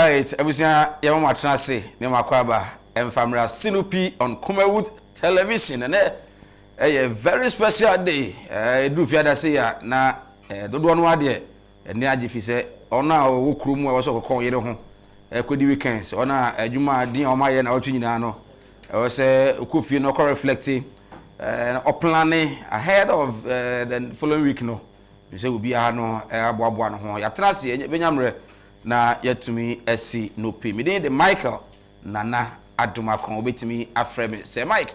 right, ebusia yema matena se ne makwaba emfamra Sinupi on Kumawood television and a very special day. Do fiada say ya na dodo no ade ne agifi se ona wo krumu e wo so kokon yere ho kwedi weekends ona adwuma din o maye na otwe nyina no e se okofie no reflecting planning ahead of the following week no we say obi a no aboabo no ho ya tena se benyamre na yatumi esi no pay me dey the Michael Nana Adumakon obetimi afreme say Mike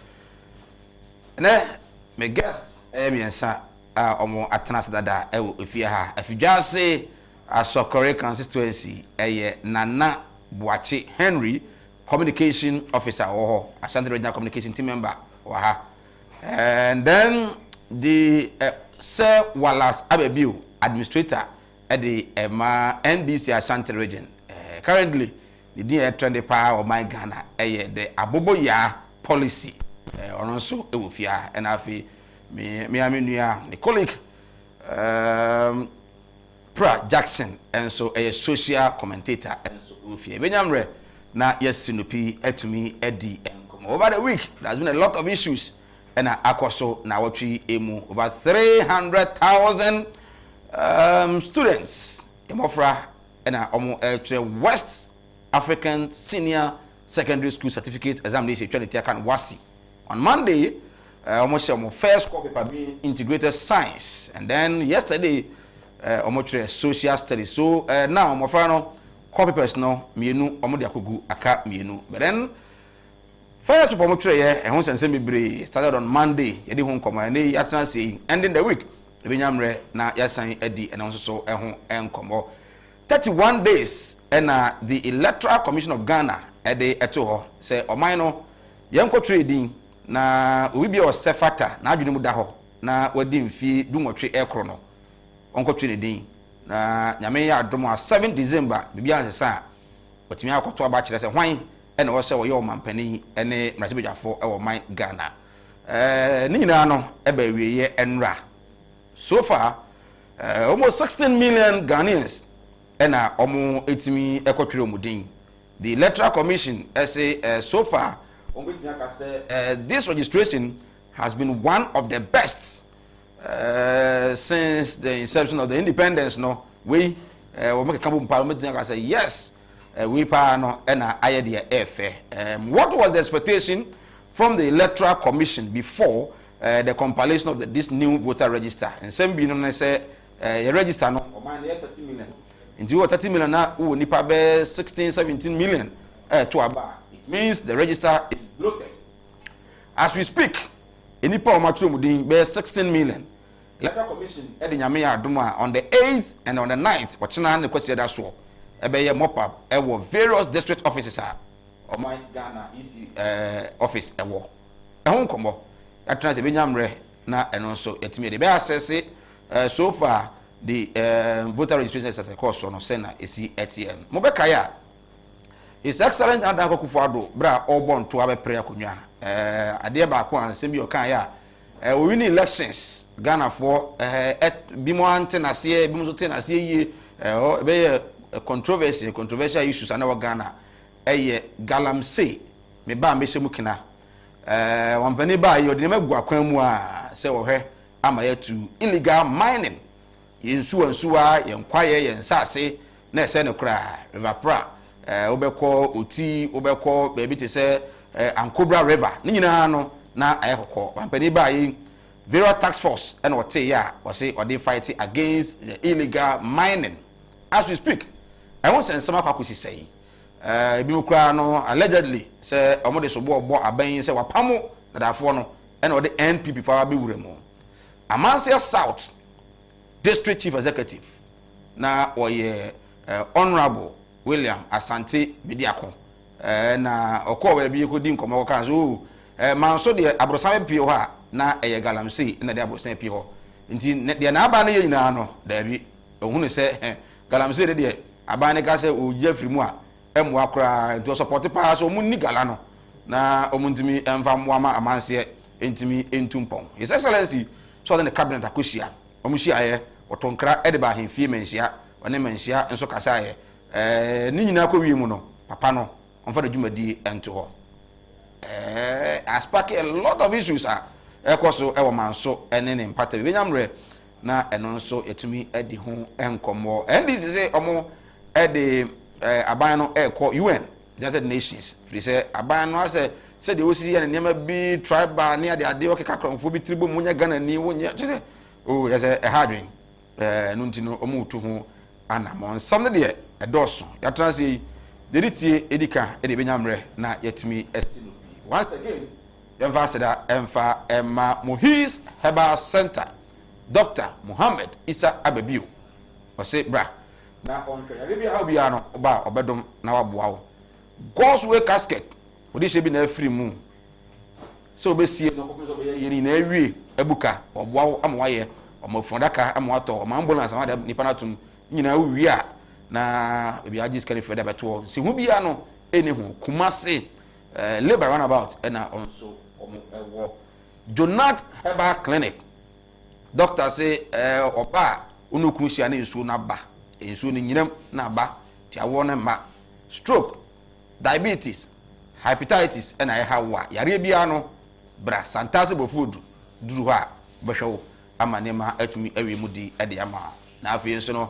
ne me guest miensa omo atenase dada efie ha afidwase Asokore constituency Nana Boache Henry communication officer Ashanti Regional Communication Team member and then the Sir Wallace Abebiu administrator at the NDC Ashanti region. Currently, the dear trend power of my Ghana, the Aboboya policy, also Ewufia, and Afi, me, the colleague, Pra Jackson, and so a social commentator, and so Ewufia. Benyamre, na yes, Sinupi, Etumi, Eddie, and over the week, there's been a lot of issues, and Akwaso, Nawatri, Emu, over 300,000 students Emofra and West African Senior Secondary School Certificate Examination trying to take Wasi on Monday. Almost first copy paper being integrated science, and then yesterday almost social studies. So now Mofrano copy papers no mienu omodi akogu aka mienu. But then first paper almost and once and semi started on Monday. Yedi hon come and yatna say ending the week. Benyamre na yasan edi and also ehon enkomo 31 days and the Electoral Commission of Ghana ede eto say oman no yenko trading na we be o sefata na adwene mu da ho na wadi mfi dumotwe ekro no onko trading na nyame ya adom 7 December bibia ansesa otimi akoto aba kire se hwan ene wo se wo ye o mampani ene mrasebejafo e wo man Ghana ni nyina no eba wieye enra. So far, almost 16 million Ghanaians and omo etimi ekotwere omudin. The Electoral Commission say so far, this registration has been one of the best since the inception of the independence. No, we make a couple parliament say yes, we pa no and what was the expectation from the Electoral Commission before the compilation of this new voter register? And some be no say register no o man 30 million. Into 30 million na wo nipa be 16-17 million to aba. It means the register is bloated. As we speak, nipa o matro mudin be 16 million. Electoral Commission e de nyame ya adoma on the 8th and on the 9th watchna na kwesi da so e be ye mop up e wo various district offices o my Ghana EC office e wo. E ho nkomo atena se benyamre na eno so yetime de be assess so far the voter registration as course no say na esi ATM mo be kaya His Excellency Adanko Kufuado bra obon to abepre akonwa ade ba ko ansem bi o kan ya we win elections Ghana for bi mo antena se bi mo so tena se yi be controversial issues na Ghana galamsey me ba me shemu kina wampani ba yo de magu akwan mu a se wo hwe ama yatu illegal mining yensuwa yenkwaye yensase na ese ne kra river pra obekọ oti obekọ bebi te se Ankobra river ni nyina no na ayekọ wampani ba yi various task force and ote ya o say o dey fight against the illegal mining as we speak. I want to send kwakusi say bi mukra no allegedly say omode so bo aban say wapamo na dafo no and o the NPP for be wuremu Amansia South District Chief Executive na oye Honorable William Asante Bidiako na okowe bi ko di nkomo kan so manso de abrosame pie ho a na eye galamsey na de abrosame pie ho nti de na aba na ye nyina no da bi ohunu se galamsey de aba ne ka se o jefri mu a emu akra to support pa so munni gala no na omuntimi emfa moama amanse entimi entumpon. His Excellency so the cabinet akosia omuhia ye otonkra ede ba hemfie menhia one menhia enso kasa ye ni nyina ko wie mu no papa no on fa de dwumadi ento ho spark a lot of issues ekoso e wo manso ene ne mpata bi nyamre na eno nso yetumi edi ho enkomo ndc say omo edi aban no ekọ UN United Nations free say aban no ase say de osisi ya nema bi tribal ne ade okeka kronfo bi tribo munya Ghana ni wonye say oh yes a hardwin no ntino omo utu ho anamon something there edoso ya transi deditie edika ede benyamre na yetumi esino once again yemfa seda emfa Emma Muhiz Herbal Center Dr. Muhammad Isa Ababio ose bra na onhwe ya bi ha bia no ba obedom na waboa wo God's way casket odi she bi na afiri mu so obesie no ko be yeni na awie ebuka oboa wo amwaye omafondaka amwato omambulance amada nipa natum nyina wie a na ebi agis kan feda beto si hu bia no eni hu kumase labor runabout na onso omo ewo Jonat Herbal Clinic doctor say oba onokunu sia na ensu na ba ensu ni nyinam na ba ti awo na ma stroke diabetes hepatitis na ya hawa yare bia no bra santase bo food duru ha behwewo ama ne ma atumi awie mu di ede ama na afie nso no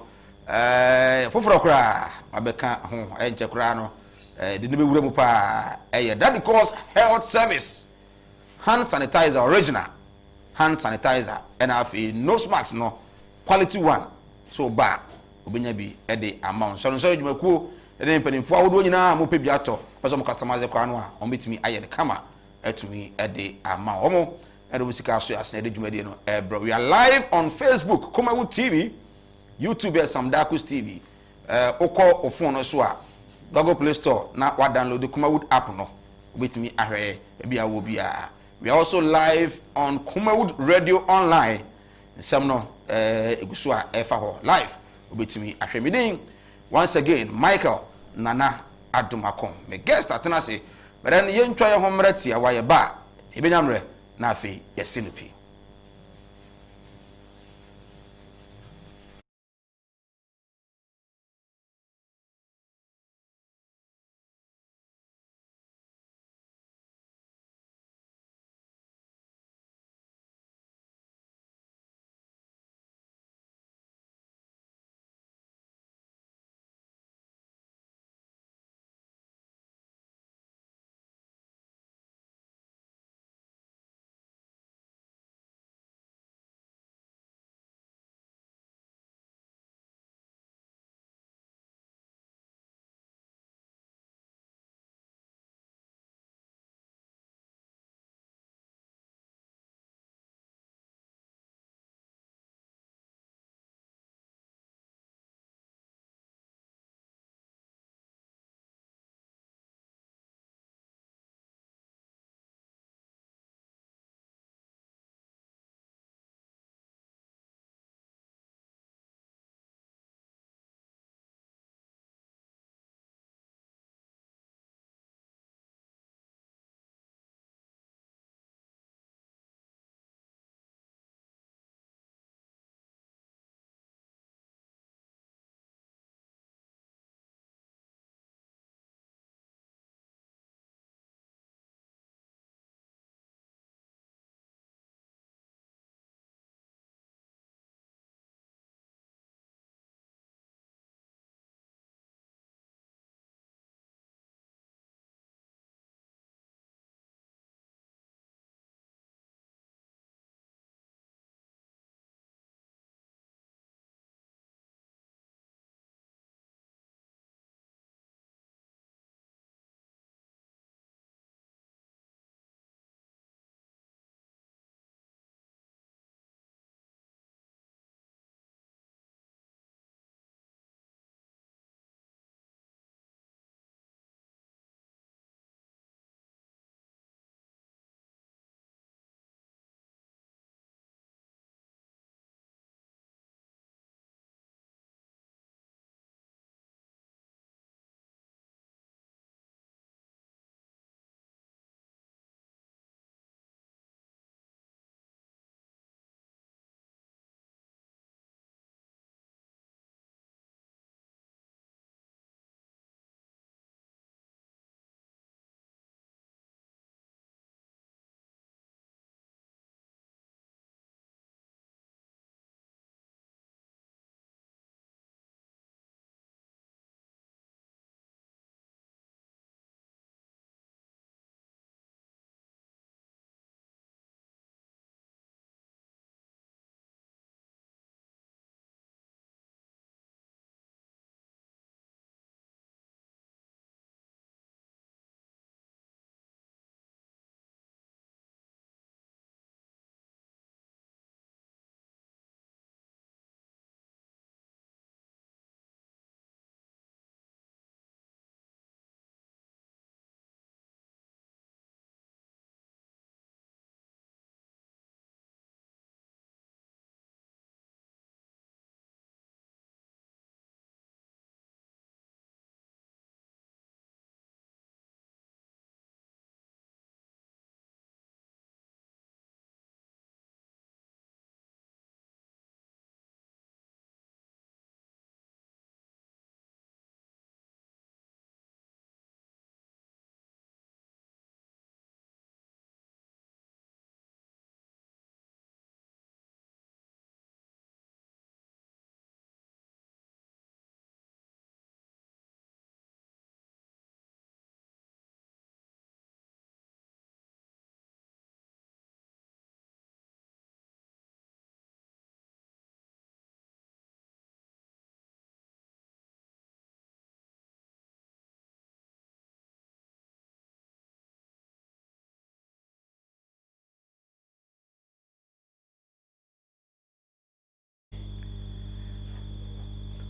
foforo kra abeka ho enche kra no de ne bewura mu pa that because health service hand sanitizer original hand sanitizer and afie nose mask no quality one so ba obenya bi ede amount so dwumakuo ede mpanimfo awodo nyina mo pe bi ato peso mo customize kwa no a on betimi aye de kama etumi ede amount omo ede busika so asna ede dwumadi no bro we are live on Facebook Kumawood TV YouTube Samdakus TV okọ ofon so a Google Play Store na wa download the Kumawood app no obetimi ahwe bia wo bia we are also live on Kumawood Radio Online some no eguso a efa ho live obetimi ahwe midin once again Michael Nana Adumakon me guest atena se beren ye ntwa ye ho mrati awaye ba ebenyamre na afi yesinupi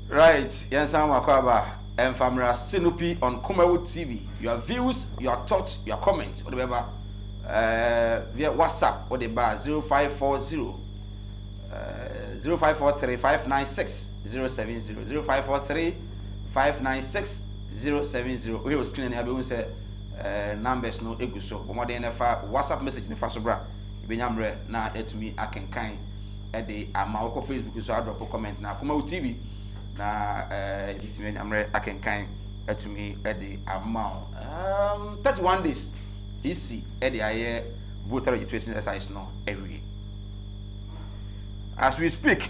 Right, Yansan Makwaba and Famra Sinupi on Kumawu TV. Your views, your thoughts, your comments, whatever, via WhatsApp or the bar 0540 0543 596 070 0543 596 070. We will screen and have say numbers no eguso. But more than WhatsApp message in Fasobra. Ibinyamre na etumi akenkan the amount of Facebook so I drop a comment na Kumawu TV. Na between Amre Akenkan to me at the amount 31 days easy at the air voter registration exercise no every as we speak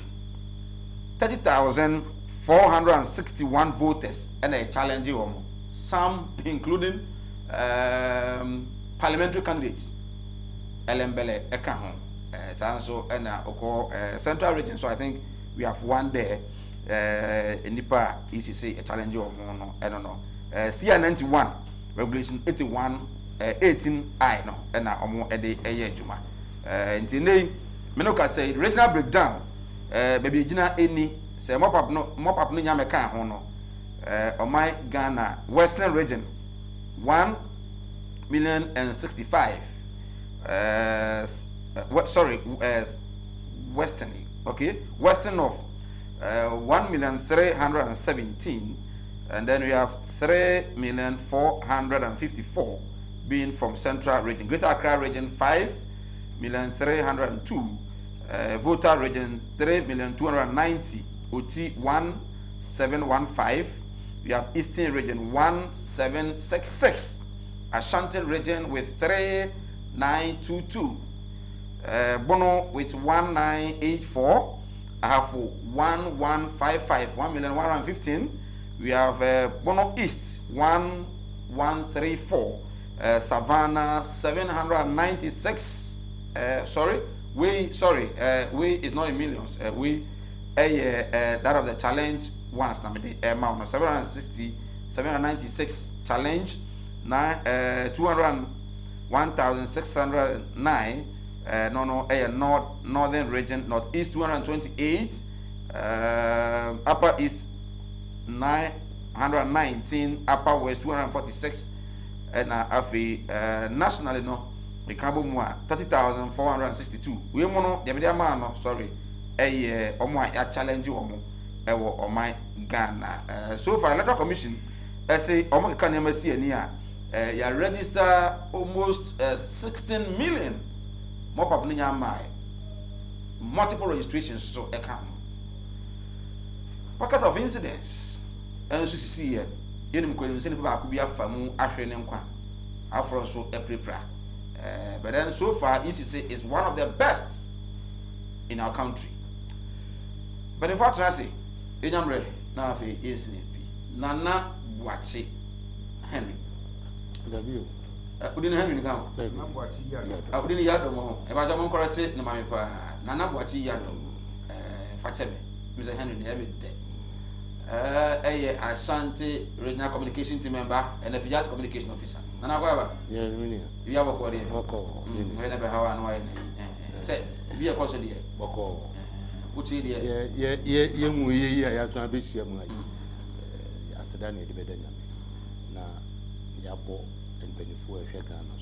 30,461 voters and a challenging some including parliamentary candidates Elembele Ekaho Sanso and Central Region, so I think we have one there. Nipa ECC a challenge of no, I don't know. CR 91 regulation 81 18I no and omo e de eye adwuma. Nti nei me no ka say regional breakdown baby gina eni say mop up no nya me kan ho no my Ghana Western region 1,065,000 Western, okay, Western of 1,317,000, and then we have 3,454,000 being from Central Region. Greater Accra Region 5,302,000, Volta Region 3,290,000, OT 1,715,000. We have Eastern Region 1,766,000, Ashanti Region with 3,922,000, Bono with 1,984,000. I have 1,155, 1,115,000. We have Bono East 1,134, Savannah 796. We is not in millions. That of the challenge once. Now the amount 796 challenge 1,609. Northern region, northeast 228, upper east 919, upper west 246, and nationally no, the Cabo Mua 30,462. We mono the media man sorry, a challenge you or my Ghana. So far, electoral commission, I say Omo can see near you register almost 16 million. More popular multiple registrations so account. What kind of incidents? And so see here, you could send people could be a famu ashren and quan. Afro so a prepare. But then so far, ECC is one of the best in our country. But in fact, I say, Inamre, now is Nana Buachi Henry. Udin Henry Gam. Udin Yadomo, about Jamon Corate, Namapa, Nana Buachi Yadom, Fatemi, Mr. Henry, every day. Ashanti Regional Communication Team member and a Fiat Communication Officer. Nana, however, you have a quarter. Whenever how and why. Say, be a person here. What's it here? Young, we are some bitch, young like Yasadani, the better. Now, Yabo. Penifua Shekana,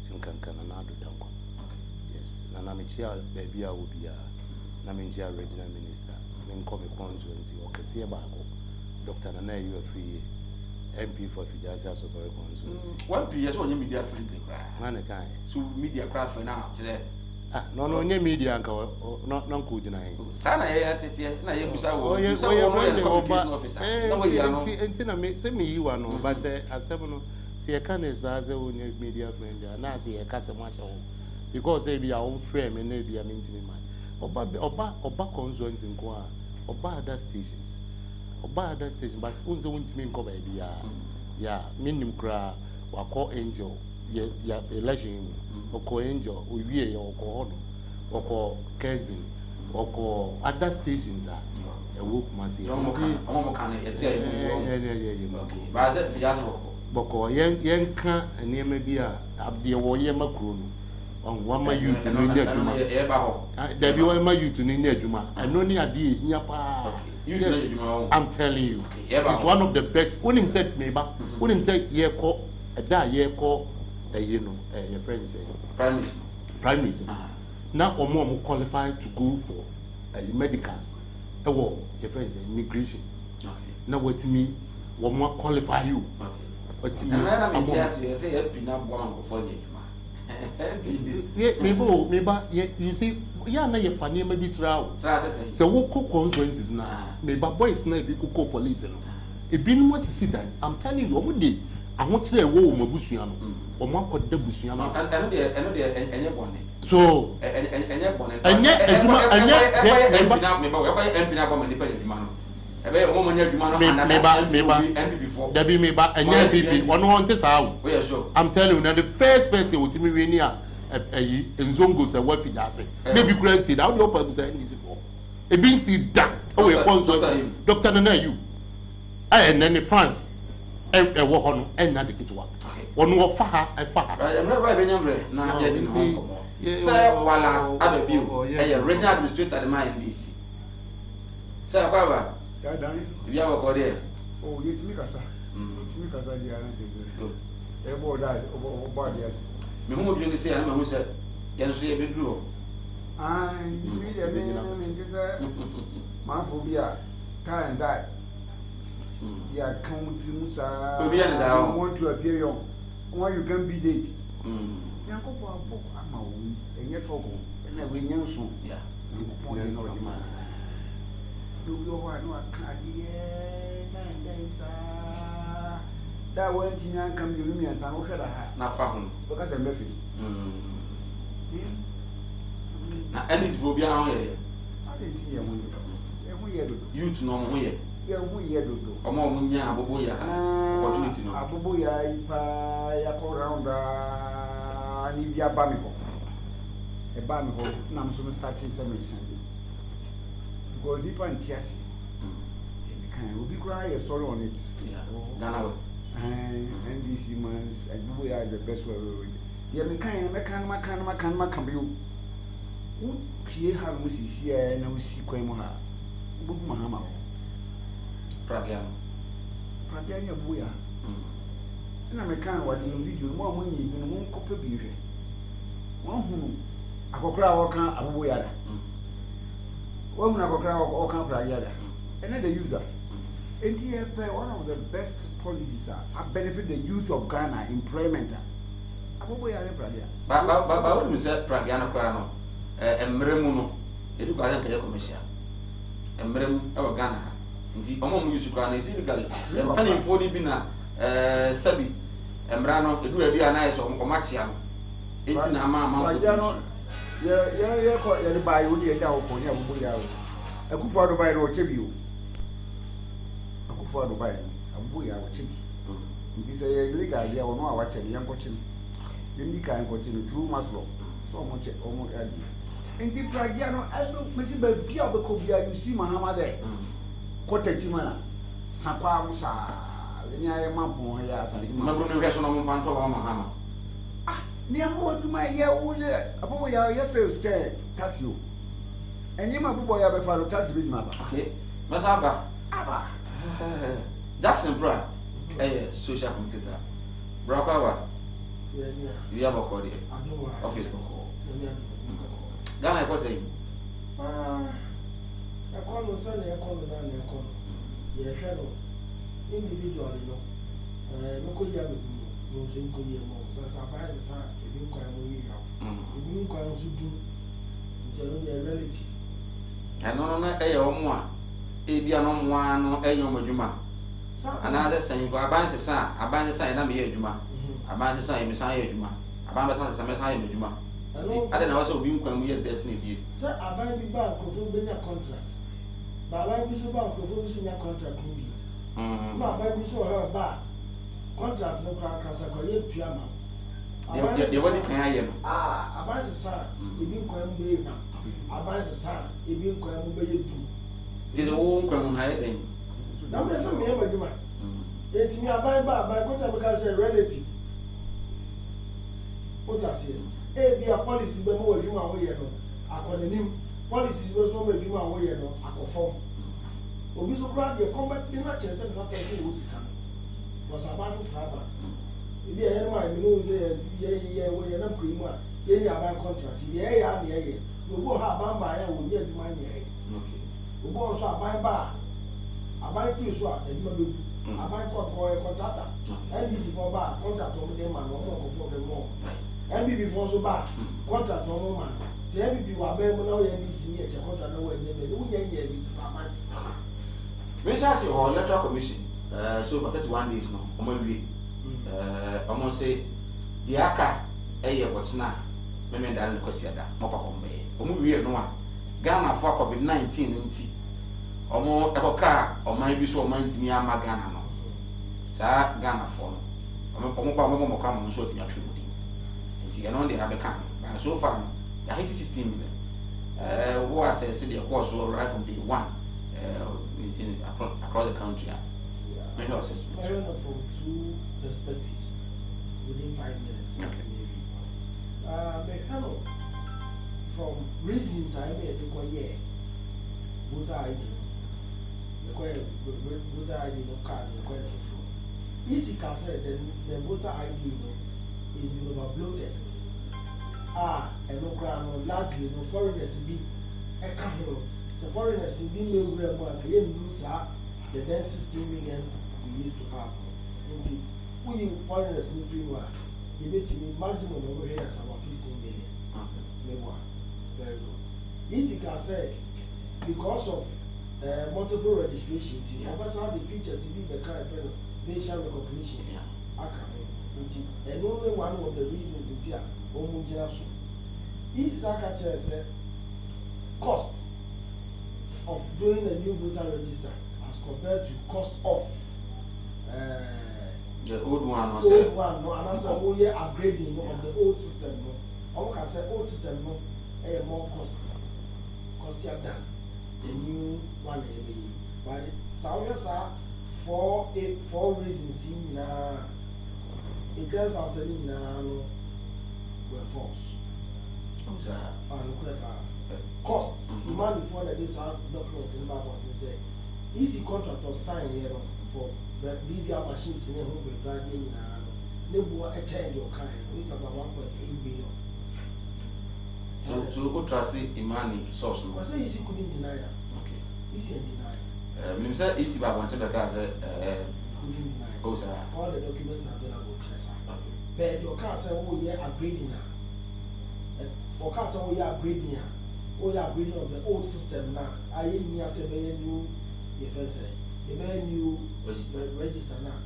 in Cancanado Danko. Yes, Nanamichia, baby, I will be a Naminjia Regional Minister, then come a constituency or Cassia Bago, Dr. Nana, you are free MP for Fijaza of a constituency. 1 years only media friendly cry. Manakai, so media craft for now. No, media, not good tonight. Sana, Nayabusa, communication officer. Send me you are no, but as 7. See, I can't as a media friend, and I see a customer because they be our own frame and maybe I'm into my Oba concerns in Kwa, Oba other stations, but who's the one to mean go baby? Yeah, minimum cry, or call angel, yeah, election, or call angel, or we or call Kesden, or call other stations are a whoop must see. Boko yen ka ene bi a abde wo ye makro no on one my youth in India Juma. There be one my youth in India Juma. I know near the Yapa. Yes, I'm telling you. It's one of the best. When him said maybe, when him said ye call a da ye call you know, your friend say Prime Minister. Now or more qualified to go for medicals. Your friend say immigration. Now what me, what more qualify you? But me, I'm say maybe you see, yeah, now you're funny, maybe trial. So what consequences now? Maybe boys now be cook police. It been much see that. I'm telling you, what day I want to say, whoa, my busiano, or my code de busiano. I know they're bonnet. So, and yet, there be me back and yeah, baby, one this out. I'm telling you now, the first person with me in here, in Zongos and what he does it. Maybe Grand said, I'll open this for. A being see that. Oh, Doctor Nana, you. And then in France, a walk on and not the kid one. One more far, a far. I'm not right, now, Sir Wallace Abbeville, a regional administrator at the mine DC. Sir, however, you have a call there. Oh, you make us. Because I good. Everybody dies over body. Me who do you say? I'm who said, can see a bit drew. I need a minimum in this man for beer, tie and die. Yeah, come to Musa. I want to appear young. Why you can be dead? Uncle, I'm a wee, and yet trouble, and I will know soon. Yeah, do you want to cut that went in and come to me and some of that. Not found because I'm laughing. Now, and this will be on here. I didn't see a you to know here. Yeah, we had to go. Among Yabuya, opportunity. Abuya, I call around Nibia Bamiho. A Bamiho, Namsum starting some Sunday. Because if I'm Tiasi, will be cry a story on it. Yeah, Ghana and these months, and we are the best way. Yeah, can you. Pierre Hamus here, and we see Quamoha. Mahama. Pragiano. Pragiano Buya. And I'm a kind what you video more money in one copy beer. One who I go cry or can't Abuya. One I go cry or can't Pragiada. Another user. NTF, one of the best policies are benefit the youth of Ghana employment. Abuya Pragia. But we said Pragiano Crano, and Meremuno, education commission. And Merem or Ghana. Indeed, among you should is illegally. And penny for Libina, Sabi, and Brano, it will be a nice or Maxiano. 18 amount. Yeah, by would you tell for Yabuya? I could follow by or Chibu. I could follow by Abuya or Chibi. It is a legal idea or no watching young watching. The Nika and continue through Maslow. So much almost early. And the Pragiano, I don't miss by Pia Bacobia, you see Mahama there. Cotetimana, Sapamusa, Lenia Mampo, yes, and Mabuno Rational Manto Mahama. Ah, near what do my year would a boy, yes, stay, tax you. And you, my boy, have a fellow tax with mother. Okay, Masaba, Abba, Jackson Bra, a social computer. Brakawa, you have a code office. Ghana was saying, I call on Sunday, I call on a call. Yes, shadow individually, local Yabu, no single year more. So, surprise the son, if you can read out. If you can also do generally a relative. And no, a more, a bianon one, a young Juma. Another saying, I buy the son, I buy the sign, I'm here, Juma. I buy the sign, Messiah Juma. I buy the son, some Messiah Juma. I don't know also being when we had destiny. Sir, I buy the bank of a contract. But I be so bank of a contract. No, I be so her bar. Contract no crackers, I got yet piano. The one can I am. I buy the son, it being quite big now. I buy the son, it being quite big too. Tis a won't come on high then. Now there's some ever do. It's me, I buy contract because a relative. What I say? be a policies be more you ma wo ye no akonanim policies be so more you ma wo ye no akofom obi so kra de combat be na chese na fa ke wo sika no because aban for fraba e be e ma me no say ye wo ye na kru mu a ye ni aban contract ye ya na ye obo ha aban ba ya wo ni aduma nye okay obo so aban ba aban fi so a aduma be aban contractor NBC for ba contract on dem man no for dem more MBB for so ba contract on man the MBB wa be mo na we NBC ni e che contract na we dem be wo nya nya bi saman me sha se o electoral commission so for 31 days no o ma wi omo say di aka eye botna me me dal ko siada mo papa mo be o mu wi no a Ghana for COVID-19 nti omo ekoka o man bi so o man timi ama Ghana no sa Ghana for no omo pa mo kwa mo so timi atwe mudi nti eno de abeka but so far no ya hit 16 million who assess the course right from day one across the country. I know from two perspectives within 5 minutes. From reasons I made the coyer voter ID. The voter ID no card, the coyer for fraud. Easy can say the voter ID is been overbloated. And no crown largely no foreigners be a camera. So foreigners be no real more lose the then 16 million we used to have. And we foreigners in free one. You bet me maximum over here is about 15 million. Very good. Easy can say because of multiple registration, you understand the features in the kind of facial recognition. And only one of the reasons in here, Easy can say cost of doing a new voter register as compared to cost of the old one. No, and that's whole year upgrading of the old system. No, I can say old system. No. More costier than the new one. But some years are four reasons in it tells us that were false. Cost demand before that this document in Bible and say easy contractor sign here for BVR machines in home with branding in a change your kind, it's about 1.8 billion. So who trusted Imani source? I say Easy couldn't deny that. Okay. Easy denied. When you say Easy, but wanted to couldn't deny. Oh, sir. All the documents are available, sir. But you can't say, oh, yeah, upgrading now. Or can't say, oh, yeah, upgrading now. Oh, yeah, upgrading of the old system now. I hear say, new, if I say, the new register now.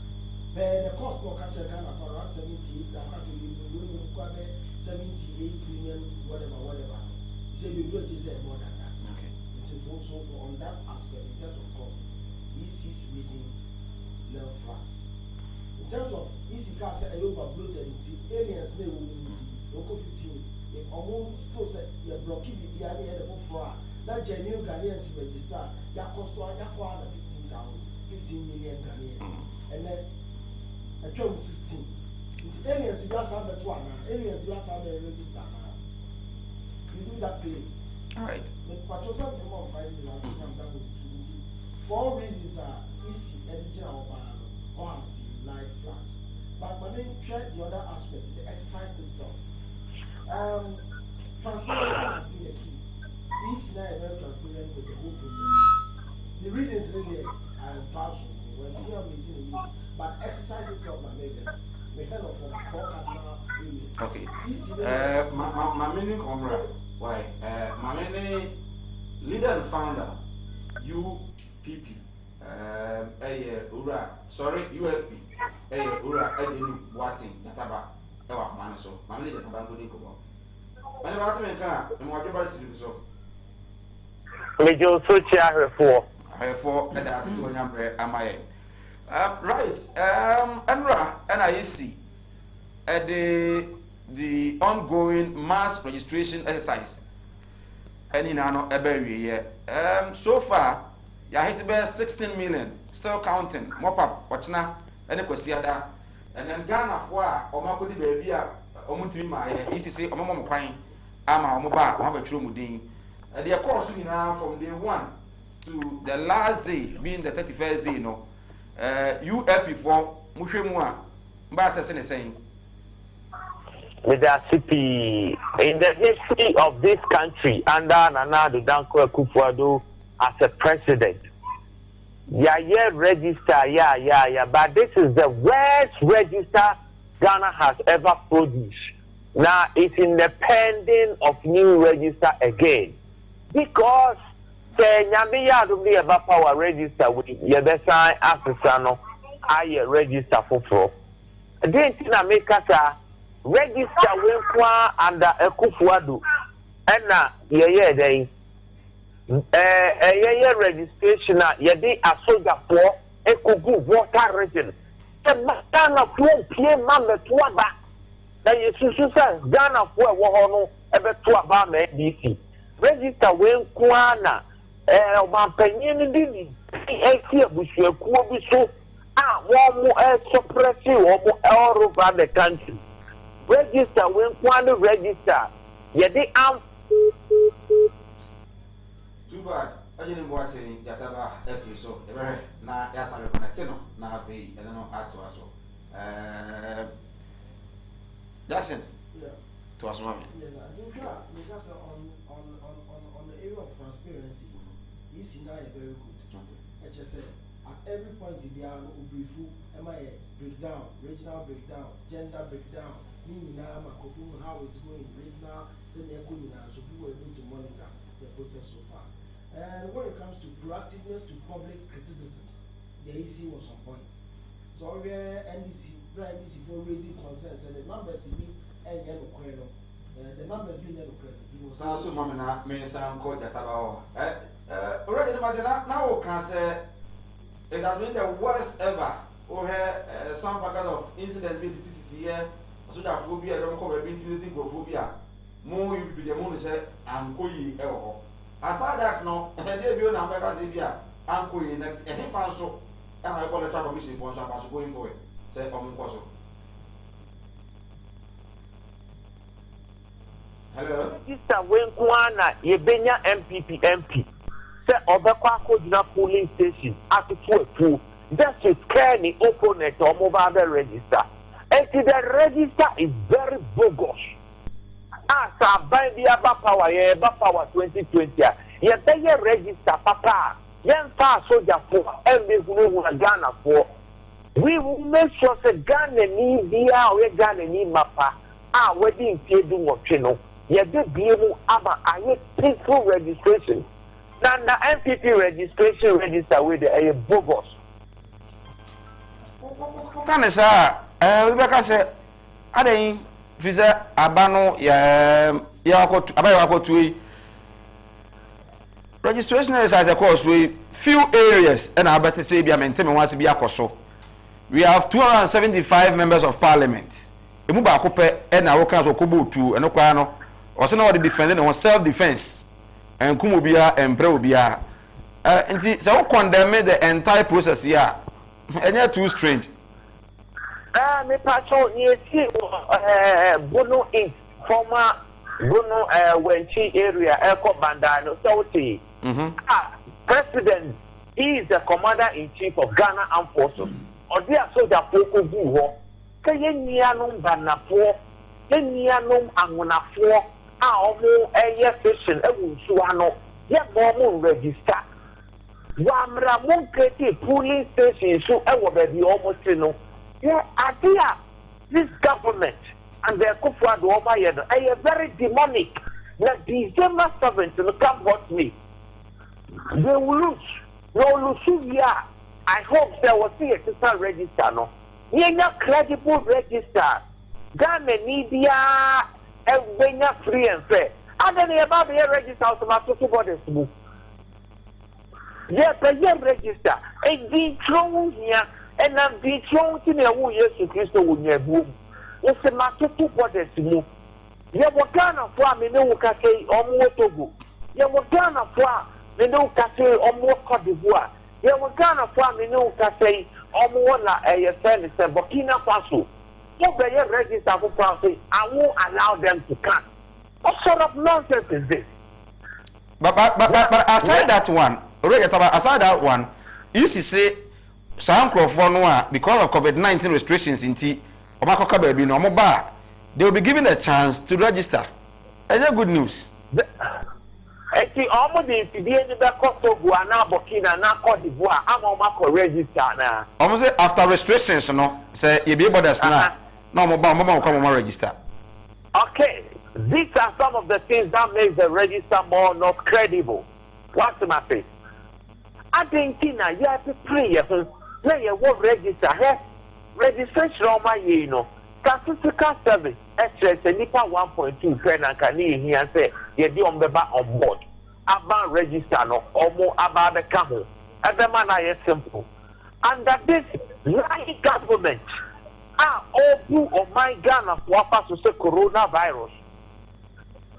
But the cost no catch a kind of around 78, that has been 78 million, whatever. You say we do just say more than that. Okay. So for on that aspect, in terms of cost, EC's raising level flats. In terms of EC car say overbloated, aliens may will local 15. If almost full set you blocking the behind the head of fraud. That genuine Ghanaians register, that cost to 15 million Ghanaians. And then a 16. The aliens you just have the one, aliens you just have the register now. You do that play. Alright. But you also have 5 million. 4 reasons are easy, editing our banner, or has been lied flat. But when they try the other aspect, the exercise itself. Transparency has been a key. Easy now is very transparent with the whole process. The reasons really are partial when you are meeting with, but exercise itself by maybe we heard of 4 cardinal areas. Okay. My meaning comrade. Why? My main leader and founder, UPP. UFP. Ura Edini Wating, Yataba, Ewa Manaso. My leader Tabango Kobo. And about me, and what you're saying, so. Major Socha for. I have 4 and that's what am I. Right. Enra and I see at the ongoing mass registration exercise. And in ano every year. So far, you hit about 16 million. Still counting. Mop up, watch now, and a Kwesiada. And then Ghana for Omako di baby omuntimi ma ECC omamo kwan ama omoba ma betwero mudin the course from day 1 to the last day being the 31st day UFP for muhwemu a mba assess ne saying with the CP in the history of this country under Nana Addo Dankwa Akufo-Addo as a president. Yeah, register, yeah. But this is the worst register Ghana has ever produced. Now it's in the pending of new register again. Because the Nyamiya do be about power register with Yebesa Afisano, I register for. Then I make us register when under Akufo-Addo and yeah registration yedi asoja for ekogu water region the Ghana for pie mambe tuaba na yesusu say Ghana for wo ho no ebe tuaba ma DC register when na obanpanyin ndi enti abusuakuo bi so a wo mo suppress wo mo all over the country register when no register yedi am too bad ajeni mwate yataba efi so ebere na yasa reconnect no na afi ene no ato aso Jackson to us mama yes I think because on the area of transparency this is now very good HSA at every point in the brief breakdown regional breakdown gender breakdown how it's going regional so people were able to monitor the process so far. And when it comes to proactiveness to public criticisms, the EC was on point. So we NDC for raising concerns and the numbers be the numbers being he was so mamina me san ko jataba already now can say it has been the worst ever or some kind of incident basis here so that phobia don't cover intimidation phobia more you be the moon say anko yi aside that no dey bi na mbeka say bia anko yi na ehin fan so and I call the travel commission for so going forward say omunko so hello register when kwana yebenya MPP MP say obekwa akojina polling station atutu just to scare the opponent or mobile register and the register is very bogus. As a Bandia Power, Power 2020, you pay a register, Papa. Young far soldier for every Ghana for. We will make sure that Ghana need the Ghana need Mapa. Our wedding paid do channel. You did be able to peaceful registration. Now, the MPP registration register with a bogus. Can I say, Rebecca said, Ade Fiza Abano Abayakotu registration is as a course we few areas and I better say be a maintain once be a we have 275 members of parliament. Emuba Kope and our council Kubu to and Okano or so now the defending on self defense and Kumubia and Preubia. And so condemn the entire process here. And you're too strange. Me patrol near Bono Inc. former Bono Wenchi area Eko Bandano Sauti. President, he is the commander-in-chief of Ghana Armed Forces. Or dear soldier Poko Buho, Kayanianum Banapo, Kayanianum Angunapo, Aomo, a station, a Wunsuano, yet more register. Wamra Monketi polling station, so I will be almost no. Yeah, idea this government and their Akufo-Addo are very demonic. The December 7th will come watch me. They will lose. No lose here. I hope there will see a sister register. No, you're credible register. Ghana media and free and fair. And then about the register automatic borders move. Yes, the register. And the thrown here. And I'm being thrown to the woo yes to Christo with your boom. It's a matter to borders move. You were Ghana for me no cafe or more Togo. You were Ghana for me no cafe or more Cote d'Ivoire. You were Ghana for me no cafe or more la a friend is a Burkina Faso. What they register for profit, I won't allow them to come. What sort of nonsense is this? But aside that one, aside that one, easy say some crowd because of COVID-19 restrictions in T Omakoka baby no more bar, they will be given a chance to register. Any good news? Eti almost the Kosovo and Burkina na Cote d'Ivoire, I'm on register now. Almost after restrictions, no, say you be able to now. No more come register. Okay, these are some of the things that make the register more not credible. What's my face? I think you have to pray. You won't register. Hey, registration on my statistical service. Extra nipa 1.2 friend and can hear and say you be on board. About register no almost about the camel. Every man is simple. Under this lying government, all blue of my Ghana for to say coronavirus.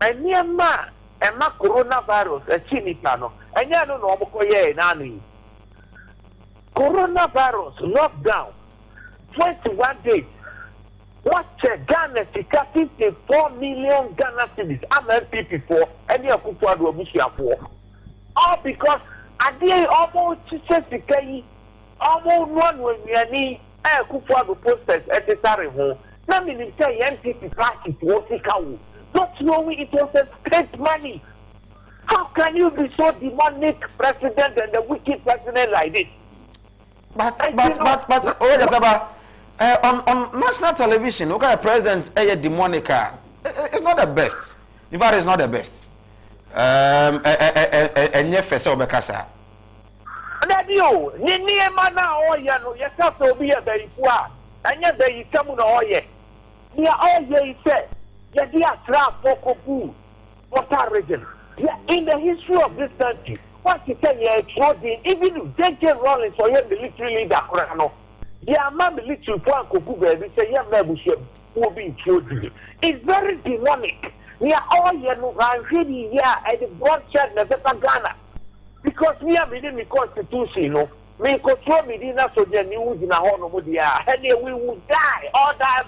And near man and my coronavirus a chinitano. And you don't know nani. Coronavirus lockdown 21 days. What Ghana tika 54 million Ghana cedis. I'm MPP for any of for. All because I did almost say almost one when we are need a Kufuado posters at the Tari home. Now, me say MPP party for not knowing it was a state money. How can you be so demonic president and a wicked president like this? But on national television, okay, president demonica. It's not the best. In fact, it's not the best. And fesa obekasa. Radio, ni mana oya no yesa so bi e be ifua. Anya be yikamu na oye. Ni oye ise. Ye di atra fokobu. Water region. In the history of this country, what you say you extraordinary, even if J.J. Rawlings or your military leader, yeah, my military for Koku baby say, yeah, will be extraordinary. It's very demonic. We are all here, I'm really here at the bloodshed in Ghana. Because we are within the constitution, you know. We control Medina so the news in a whole and we will die, all die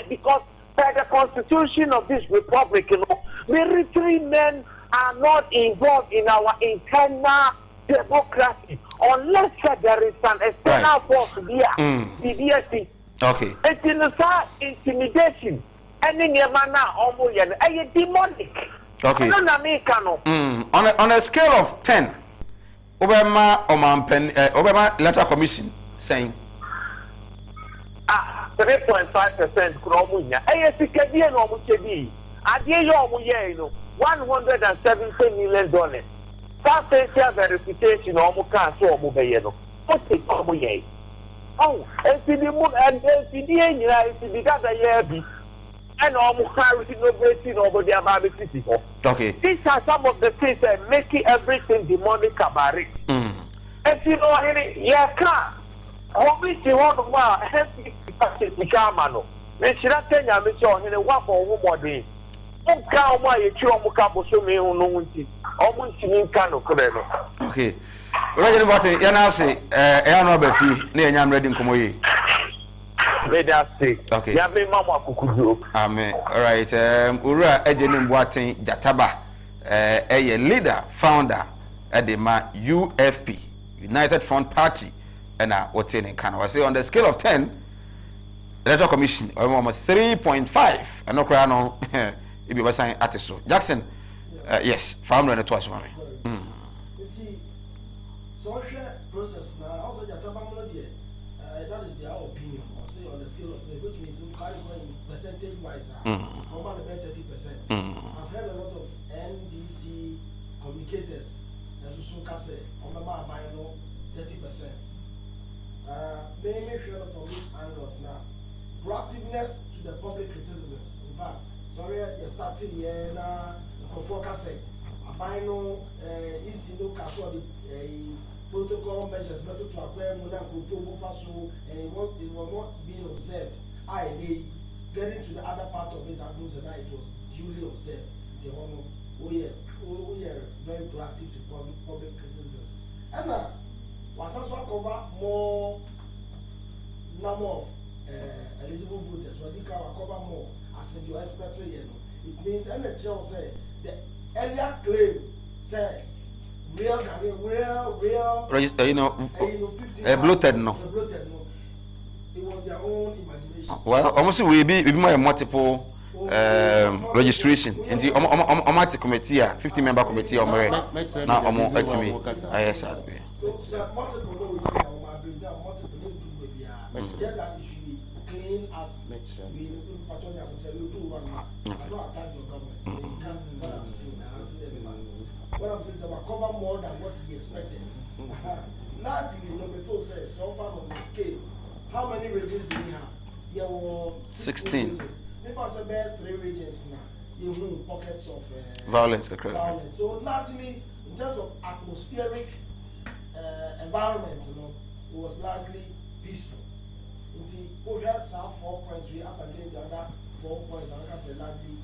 because by the constitution of this republic, you know, military men are not involved in our internal democracy unless there is an external force here, the DSC. Okay. It's in the intimidation. Any man almost a demonic. Okay. On a scale of 10, Obama Electoral Commission saying 3.5% Kromunya. ASK no Muchedi. Adie yo 170 million dollars. That facial verification omuka so omubeye no. What is omuye? Oh, and and nobody about city. Okay. These are some of the things that make everything demonic about it. If you know any we see one of my happy Camano. They should not tell you, I'm sure, in a one for woman. Okay. Right about it, Yanasi, Ayano Befi, near Yam Reading Kumoyi. Okay. Amen. All right. Ura Ejenim Boating Jataba, a leader, founder at the UFP, United Front Party, and what's in Canada. I say on the scale of 10, Electoral Commission, or 3.5, and no crown, if you were saying Atiso. Jackson, yes, founder and twice for me. Social process now, also Jataba, that is their opinion. On the scale of which means you carry going percentage wise, about 30%. I've heard a lot of NDC communicators, as Usuka say, on the bar by 30%. Mainly from these angles now. Proactiveness to the public criticisms. In fact, sorry, you're starting here now, before say, a bino is no castle protocol measures better to acquire Monaco and it was not being observed. They getting to the other part of it, and it was duly observed. We are very proactive to public criticisms. And was also cover more number of eligible voters when they can cover more as you expected, you know. It means and the chair say the earlier claim say real bloated no. It was their own imagination. Well, almost we be more multiple registration. And the automatic committee, 50-member committee, now yes, so multiple no bring down multiple no do maybe that it should be clean as we patrol them say you do one. I don't attack your government. You can't what I'm seeing. What I'm saying is about cover more than what he expected. Largely, you know, before said so far on the scale. How many regions do we have? There were 16 regions. If I say about 3 regions now, you have pockets of violence. So largely, in terms of atmospheric environment, you know, it was largely peaceful. We had some 4 points, we as against the other 4 points, and like I said, largely,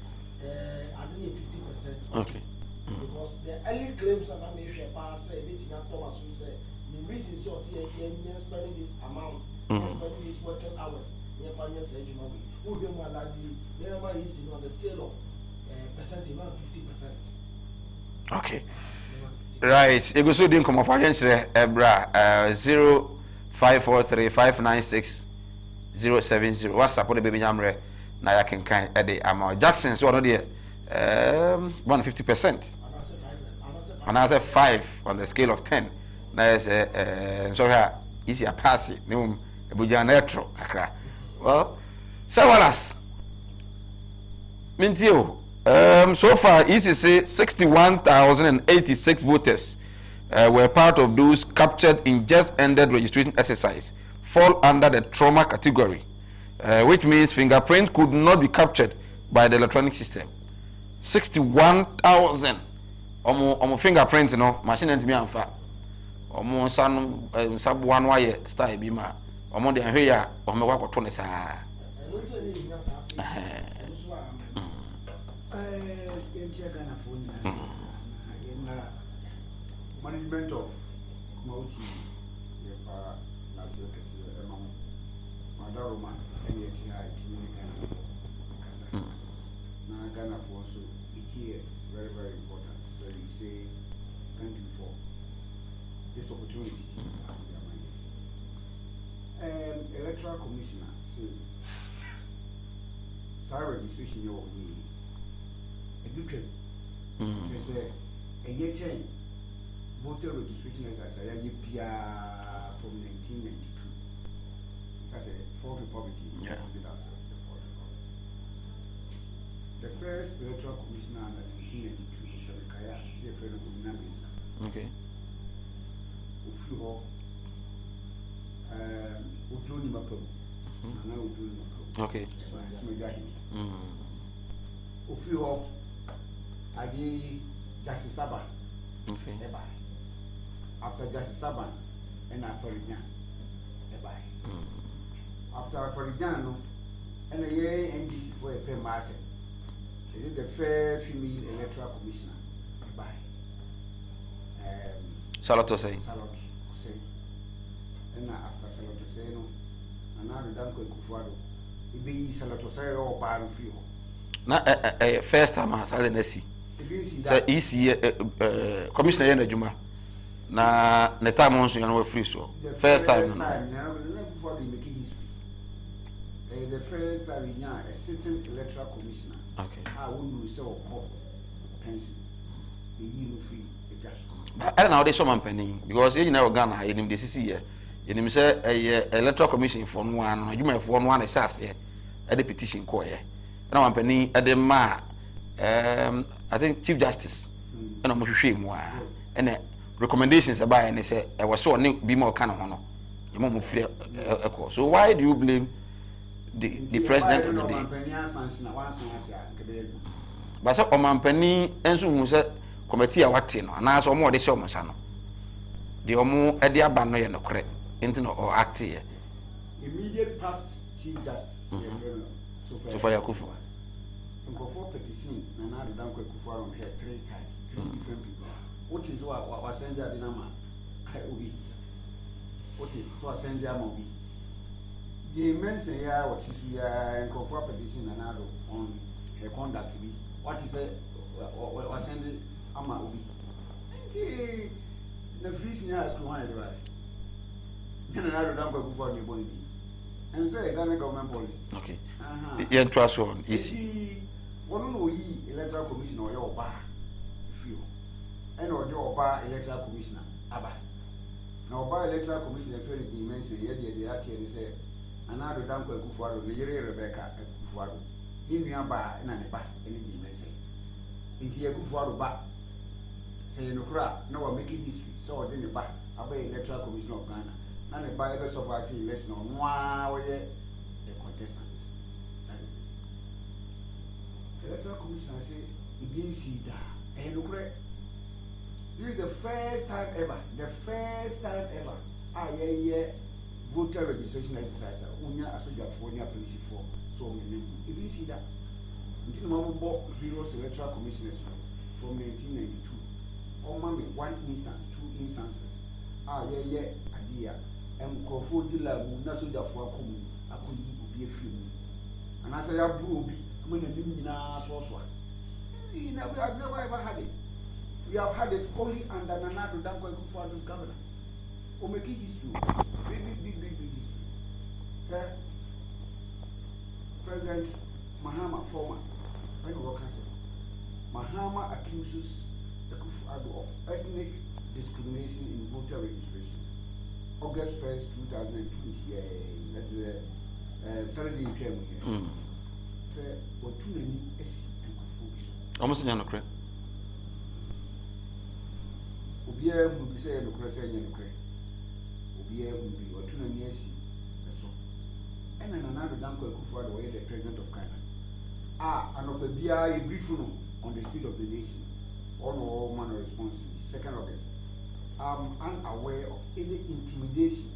I didn't 50%. Okay. Because the early claims that I made say, Thomas will say, the reason so you're spending this amount, spending these working hours, you're finding surgery, who be more likely, wherever is on the scale of percentage, around 50%. Okay. Right. You go so the come of against Ebra 0543596070. What's up the baby Yamre? Na ya can kind at the amount. Jackson so no there 150%. And I said 5 on the scale of 10. Now is so here easy a pass it. No ebuja netro kakra. Well, so Wallace. Mintio. So far ECC 61,086 voters were part of those captured in just ended registration exercise fall under the trauma category, which means fingerprint could not be captured by the electronic system. 61,000 omo fingerprint no machine ent me amfa omo sanu sabu anu aye style bi ma omo de ahwe ya omo kwa koto ne saa management of Mauchi yefa na se kese ema madaroma ene ti ha itimi kana kasa na Ghana for so it is very important. So you say thank you for this opportunity. Electoral Commissioner say registration you a good trip. Say a year change voter registration as I say from 1992. That's a fourth republic. Yeah. The first electoral commissioner under 1992 is Shabikaya, the friend of Nabisa. Okay. Ufuho, Uduni Mapo, and now Uduni Mapo. Okay. Ufuho, Adi Justice Saban. Okay. After Justice Saban, and Afarijan. After Afarijan, and a year NDC for a pen master. Is it the fair female electoral commissioner? By Salato say. And after Salato say no, and now the Danko Kufuado. It be Salato say or Baron Fio. Na first time I saw the see. So EC commissioner na Juma. Na the time once you know free so. First time now before they make history. The first time we now a sitting electoral commissioner. Okay. I wouldn't say or pension. The year free a gas. But I don't know they show man penny because you know Ghana you dey see here. You say electoral commission for one you may for one assess here. A petition ko here. Na man penny at the ma I think Chief Justice and I'm hwehwe mu a and recommendations about and say I was so be more kind of hono. You mo free so why do you blame the president of the day? But so omampani enso hu se committee a wate no na so omo de se omo sa no de omo e de aba no ye no kore enti no or act here immediate past Chief Justice so for Yakufu for petition na do dan Kufu on here 3 times 3 different people what is what send the nama I obi what is so send the obi the mention ya what is ya and for petition and other on her conduct be what is it was sending ama obi the free senior school one right then another don't go for the body and say Ghana government policy okay yeah trust one easy one no yi electoral commission or your bar if you and or your bar electoral commissioner aba now bar electoral commissioner feel the mention here the ati and say another don't go for the yere Rebecca Kufuado in your bar and an eba any mention into your Kufuado bar say no cra no one making history so then the bar about electoral commission of Ghana and the bar ever surprise election on one the contestant. The electoral commissioner say it didn't see that and look this is the first time ever voter registration exercise unya asoja for near police for so many it didn't see that until Mambo Bureau's electoral commissioners from 1992 or mommy 1 instance 2 instances idea and Crawford Dilla Nasoja for Kumu Akuli will be a few and as I have blue when the source one. We have never ever had it. We have had it only under Nana Danko Kufuado's governance. Omeki history. Big history. President Mahama, former, I know what Mahama accuses the Kufuado of ethnic discrimination in voter registration. August 1st, 2020. That's Saturday in Kenya. Say what too many esi and Kufuado. Almost in Yanokre. Obia will be saying no crescent Yanokre. Obia will be what too many esi. That's all. And another Danko Kufuado, the president of Ghana. And of a BI briefing on the state of the nation. On all manner of responses. 2nd August. I'm unaware of any intimidation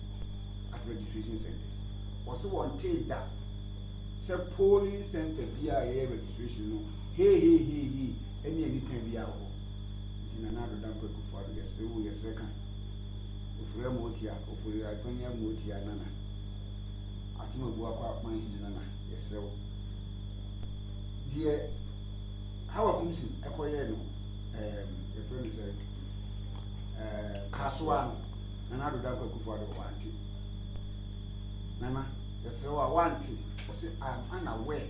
at registration centers. Also, one take that. Say polling center BIA registration no. Hey, anytime we are home. In another Danko Kufuado, yes, reckon. Ufure motia, ufure ikonia motia nana. Atima buakwa manhi nana, yes, rewo. Dear, how a commission, ekoye no, your friend said, Kaswan, another Danko Kufuado wanti. Nana, yes, rewo wanti. I'm unaware.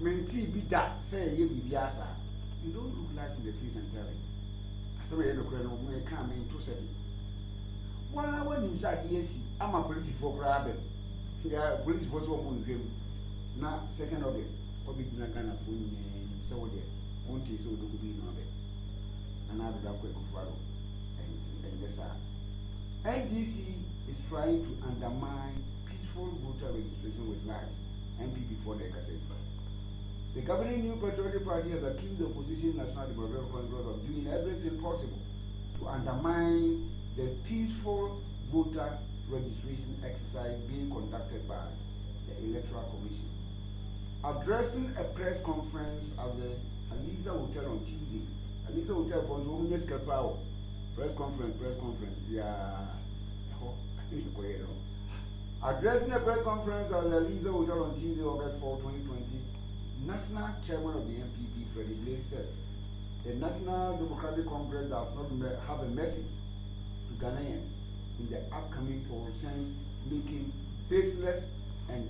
Menti be that say you be biasa. You don't look nice in the face and tell it. I said, I don't know, come into setting. Why, when you said yes, I'm a police for grabbing. Yeah, police was one dream. Now, 2nd August, probably not gonna phone so there. Won't you so do be no bit? Another quick follow. And yes, sir. NDC is trying to undermine peaceful voter registration with lies. MP before the cassette. The governing New Patriotic Party has accused the opposition National Democratic Congress of doing everything possible to undermine the peaceful voter registration exercise being conducted by the Electoral Commission. Addressing a press conference at the Aliza Hotel on Tuesday, Aliza Hotel for the press conference, we are addressing a press conference at the Aliza Hotel on Tuesday, August 4, 2020, National Chairman of the NPP, Freddie Lay, said the National Democratic Congress does not have a message to Ghanaians in the upcoming polls, since making baseless and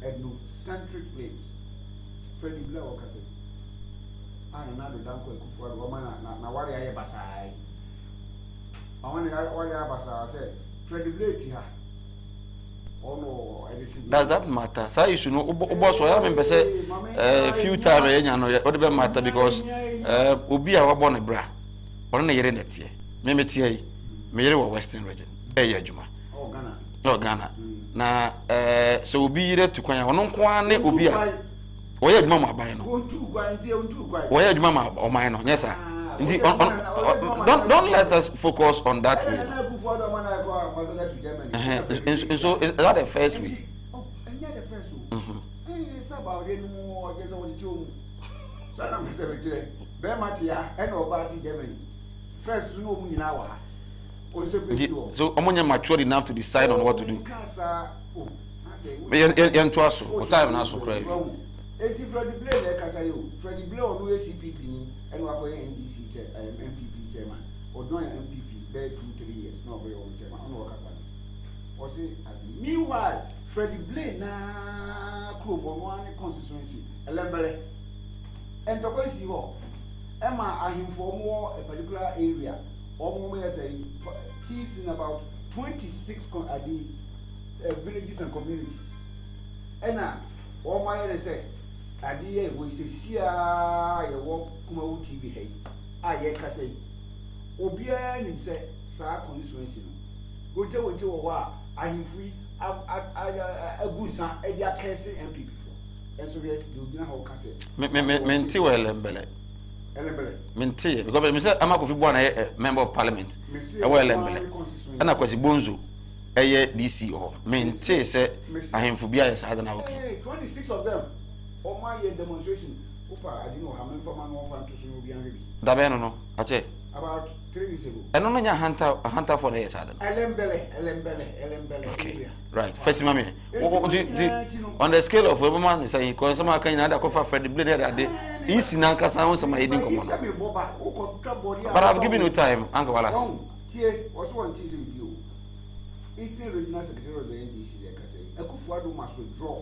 ethnocentric claims. Freddie Lay said, "And another Danko Kufuado woman na wari aye basai. I want to wari aye basai." Said Freddie Lay here. Does that matter? So you should know. Boss, I remember say a few times you know what doesn't matter because Obi a born a bra. Or na yere netie. Me metie. Me yere wa Western region. Juma. Oh Ghana. Na so Obi yere to kwan. Ono nko ane Obi a. Oye adwuma ma aban no. Oye adwuma ma o man no. Yes sir. Don't let us focus on that way. And so is that the first week? Oh, and yeah, the first week. It's about it more just on the two. So I'm Mr. Victory. Bermatia and Obati Germany. First room in our heart. So omonye matured enough to decide on what to do. Yen to aso, o time na aso cry. Eti Freddie Blaine e kasa yo. Freddie Blaine onu ACPP ni enu akoye NDC MPP chairman. Odon ya MPP be 2-3 years na oboye o chairman. Onu wakasa. O say meanwhile Freddie Blaine na Krobo no an constituency elembere. Entoko isi ho. Ema ahimfo mo a particular area. Omo me at chiefs in about 26 villages and communities. Ena o ma yele say adiye we say sia ye wo kuma wo TV hey aye ka say obia nim say sa constituency no woje wo a ahimfui abusa e dia kese MPP for enso ye do gina ho ka say me nti we elembele mintie because me say amakofi bo na member of parliament e we elembele ana kwasi bonzo eye DC ho mintie say ahimfu bia yes ada na okay 26 of them on my demonstration upa I didn't know how many for man one to so be anrebi da be no ache about 3 weeks ago eno no nya hunter for the yes ada elembele okay right first mami on the scale of every man say ko some aka nyina da ko fa Freddie Blaine da de isi na nkasa ho some yedin komo no but I've given you time Uncle Wallace tie was one tease with you Eastern Regional Secretary of the NDC there can say Akufo-Addo must withdraw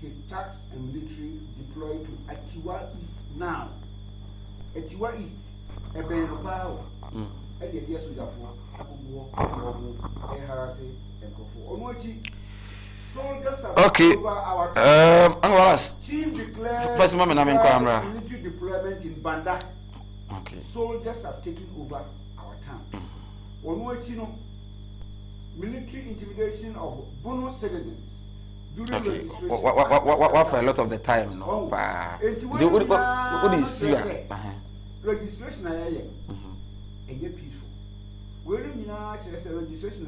his tax and military deployed to Atiwa East now. Atiwa East, Ebenopao, and the idea soldier for Abubuo, Eharase, and Kofo. Onochi, soldiers are over our Wallace. Chief declared first moment I'm in camera. Military deployment in Banda. Okay. Soldiers have taken over our town. Onochi no military intimidation of Bono citizens. Okay. What for a lot of the time, no? What is here? Registration is peaceful. When you know registration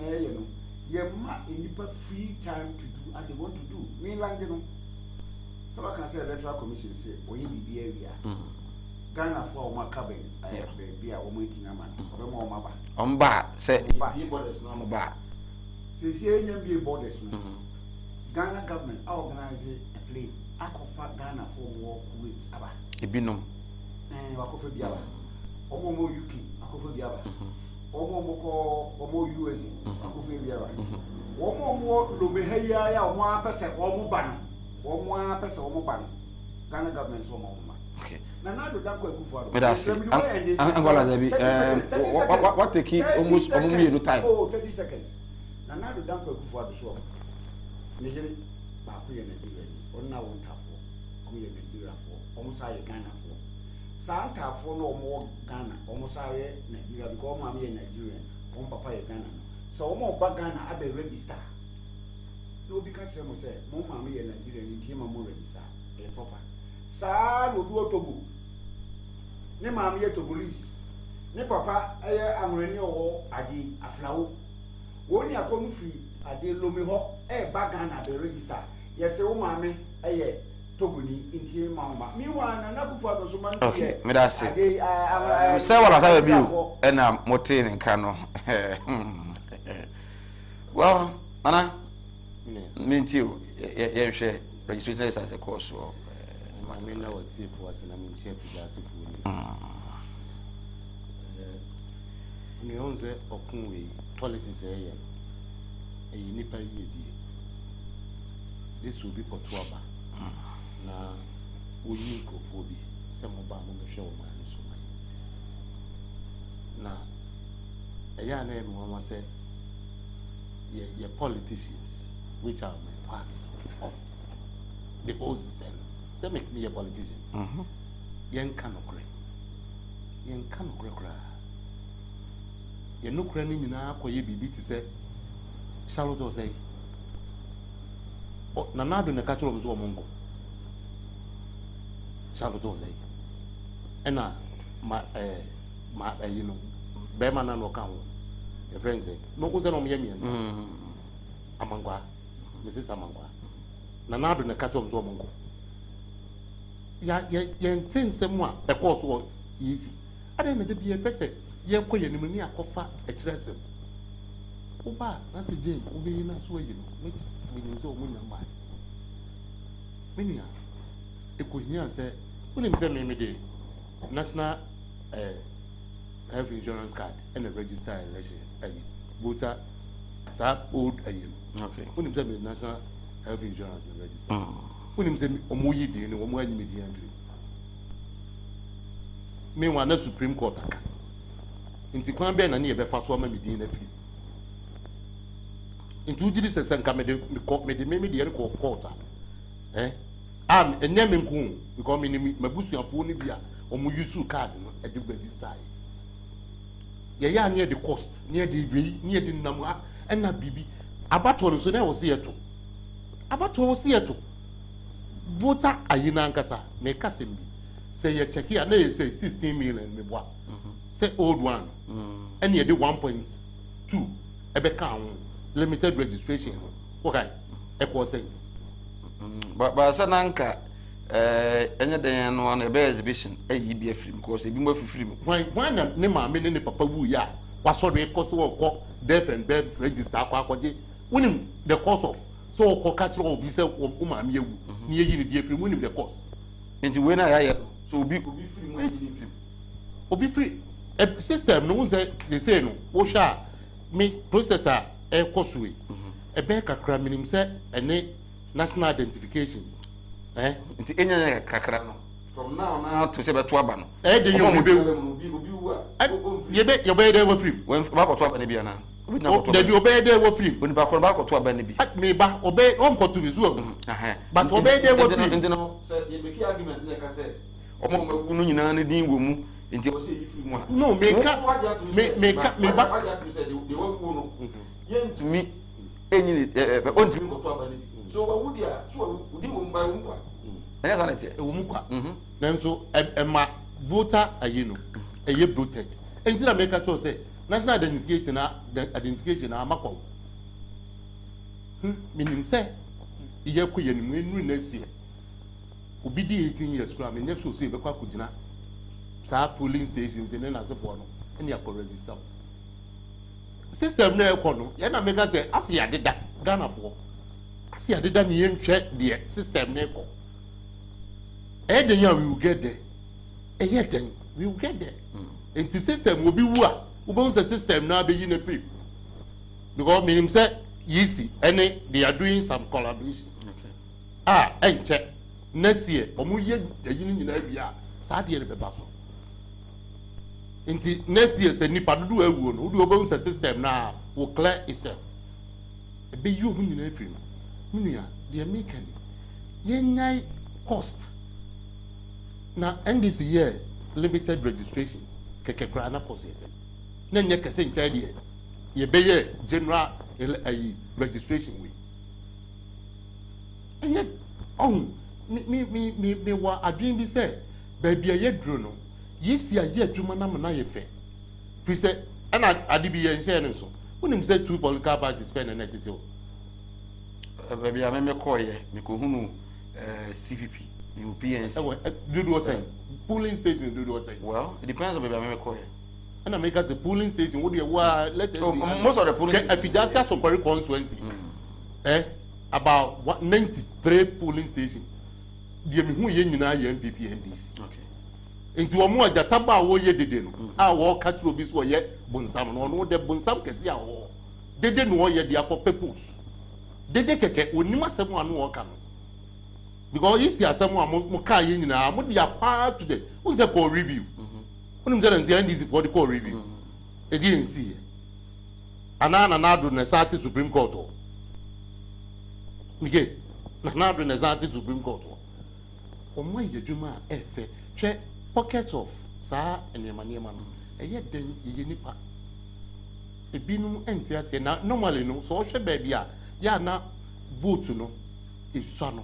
you have free time to do what they want to do. Mainland, you know. So I can say electoral commission say, "Oh, you be area." Ghana for my cabin, be a woman in a man. Say, borders no ba. Say, you borders. Ghana government organize a plane. Akofa Ghana for war with Aba. Ibinum. Akofa Biaba. Omo UK. Akofa Biaba. Omo USA. Akofa Biaba. Omo Lomeheya ya omo apese omo ban. Omo apese omo ban. Ghana government so omo ban. Okay. Nanado danko Akufo-Addo. Me that's Angola Zabi. What take almost no time. Oh, 30 seconds. Nanado danko Akufo-Addo so. Nigeria baako yɛ Nigeria ni ɔno na wɔn ntafo ɔmo yɛ Nigeria fo ɔmo saa yɛ Ghana fo saa ntafo na ɔmo wɔ Ghana ɔmo saa yɛ Nigeria because ɔmo maame yɛ Nigeria ɔmo papa yɛ Ghana no sɛ ɔmo ɔba Ghana abɛ register na obi ka kyerɛ mo sɛ mo maame yɛ Nigeria ni nti ma mo register ɛyɛ proper saa na obi wɔ Togo ne maame yɛ Togolese ne papa ɛyɛ Amorani ɔwɔ ade Aflawo wɔn ni akɔnu firi ade Lome ho ba Ghana be register yes wo maame Togoni intie mama meanwhile na Akufo-Addo so man okay me da say say wala say bi o na mote ne ka no well ana minti o ye hwe registration as a course o me na what see for us na me chef just for ni onze okunwe politics nipa yie this will be Kotuaba na oyi nkofo bi se mo ba mo hwe o man so man na eya na enu ma say ye politicians which are my parts of the whole system say make me a politician yen kanokre kra ye nokra ni nyina akoye bibi ti say Charlotte say Nanado ne catch them so mongo. Charlotte say. Ena ma you know be man no kan wo. Your friend say no go say no me miensa. Amangwa. Mrs. Amangwa. Nanado ne catch them so mongo. Ya tin sem a e course wo easy. Ade me de be person ye kɔ ye nim ni akɔfa e kyerɛ sem. Oba, that's a Jim, Obi, na so you know, which means so when you're mad. Minia, a coherent say, when him send me the national health insurance card and a register election, a voter, old okay. When him send me national health insurance and register. When him send me Omoyi, the Omoyi media. Meanwhile, na Supreme Court aka. Nti kwan be na ne ye be fa so ma me din na fi. Nti ugiri sesen ka me de court enye me nku because me ni mabusuafo ni bia omo use card no e de register ye ya ne the cost ne de bi ne de nam na bibi abato no so na wo se yeto abato wo se yeto voter ayina nkasa me kasem bi say ye check here na ye say 16 million me boa say old one and ye de 1.2 ebe ka limited registration okay e ko say ba sananka enye den no na be exhibition ayi bi afrim because ebi mo afifrim when na ne ma me ne papa wu ya wasoro e koso wo death and birth register akwaje wonim the cost of so ko catch obi say o ma me ewu ne yi ne di afrim wonim the cost nti we na ya so obi free mo yi free obi free system no say they say no wo sha me processor e kosue e be kakra minim say ene national identification nti enya kakra no from now to say beto aba no de you be obi wu ye be dey wo free when ba ko to aba ne bia na obi na ko to de bi obey dey wo free when ba ko to aba ne bi me ba obey on ko to bizu but obey dey wo free nti no say ye be ki argument na ka say omo magu no nyina ne din wo mu nti o say yi free mu no me ba say de wo ku no ye ntumi enyi on ntumi ko to aba ne bi so wa wudi a so wudi wo mba wo mpa enya sanete e wo mu kwa nanso ma voter ayino eye bloated enti na make sure say national identification na amakwa minim say iye ko ye nimu enu na sie obi di 18 years kura me nyeso so e be kwa kugina sa polling stations ne na sefo no ene ya ko register system na e ko no ye na make say asi adeda Ghana for asi adeda ni ye nhwe de system na e ko then we will get there then we will get there and the system will be what we bounce the system now be in a free because meaning say easy and they are doing some collaborations okay and check next year omu ye yin nyina bia sa de be ba so nti next year say nipa dudu awuo no we bounce the system now will clear itself be you hu nyina free no minu ya de make any yenai cost na NDC year limited registration keke kra na cost yese na nye kese ncha de ye be ye general registration we enye on me wa adwin bi say ba bia ye duro no yisi aye adwuma na me na ye fe fi say ana ade bi ye nche ne so unim say two political parties spend na tete ba bia me ko ye me ko hunu CPP you PNC do what say polling station do what say well it depends on baby me call and I make us a polling station what do you let us most of the polling Afidasa Sokori constituency about 93 polling station the me hu ye nyina ye MPP NDC okay enti omo ajata ba wo ye dede no a wo ka tro bi so ye bonsam no no de bonsam kese a wo dede no wo ye de akopepos dede keke onima asem anu wo ka no because you see asem am ka ye nyina mo dia pa today who say for review unim say NDC for the call review e di nsi anana na do na sati Supreme Court o mike na do na sati Supreme Court o mo ye dwuma efe hwe pockets of sa enema no eye den ye nipa ebinum enti ase na normally no so hwe ba bia ya na vote no isua no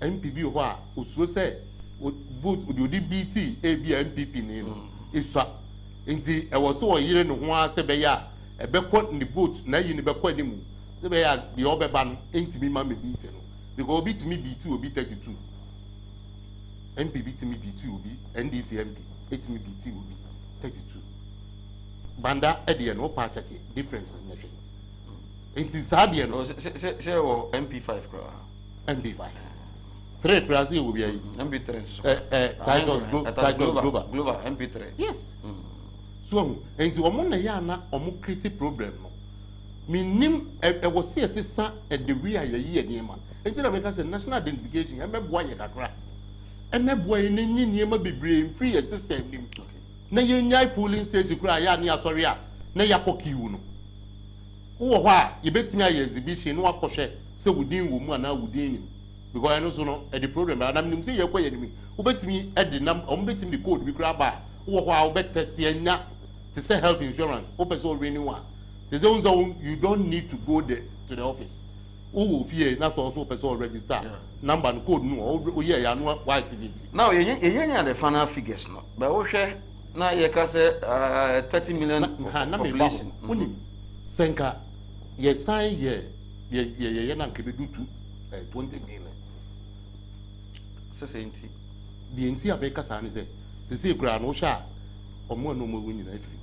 MPB ho a osuo say vote odi BT AB MPP ni no isua enti e wo so yire no ho ase be ya e be ko ni vote na yi ni be ko animu se be ya de obeba no enti mi ma me BT no because obi timi BT obi 32 MPB timi BT obi NDC MP etimi BT obi 32 banda e de no pa check difference na hwe nti saade no say o MP5 kra MP5 3 class you will be MP3 title global MP3 yes so nti omo na ya na omo create problem no minim e was see sesa the way ayi enema nti na make say national identification emeboa ye kakra emeboa ye nyi niema bebre free system nim na ye nyai polling station kura ya na asori a na yakokiwu no wo ho a ye betimi aye exhibition no akɔhwɛ se wudin wo mu ana wudin nim because I know so no the program and I'm say ye kwa ye nim wo betimi e de nam o betimi the code bi kura ba wo ho a wo betest ye nya to say health insurance wo person renew one they say you don't need to go there to the office who will fear na so person register number and code no o ye ya no activity now ye the final figures no but wo hwɛ na ye ka say 30 million population senka ye sign ye na nke be do to 20 million sesenti the enti abeka sa ne se kura no hwa omo no mo woni na afiri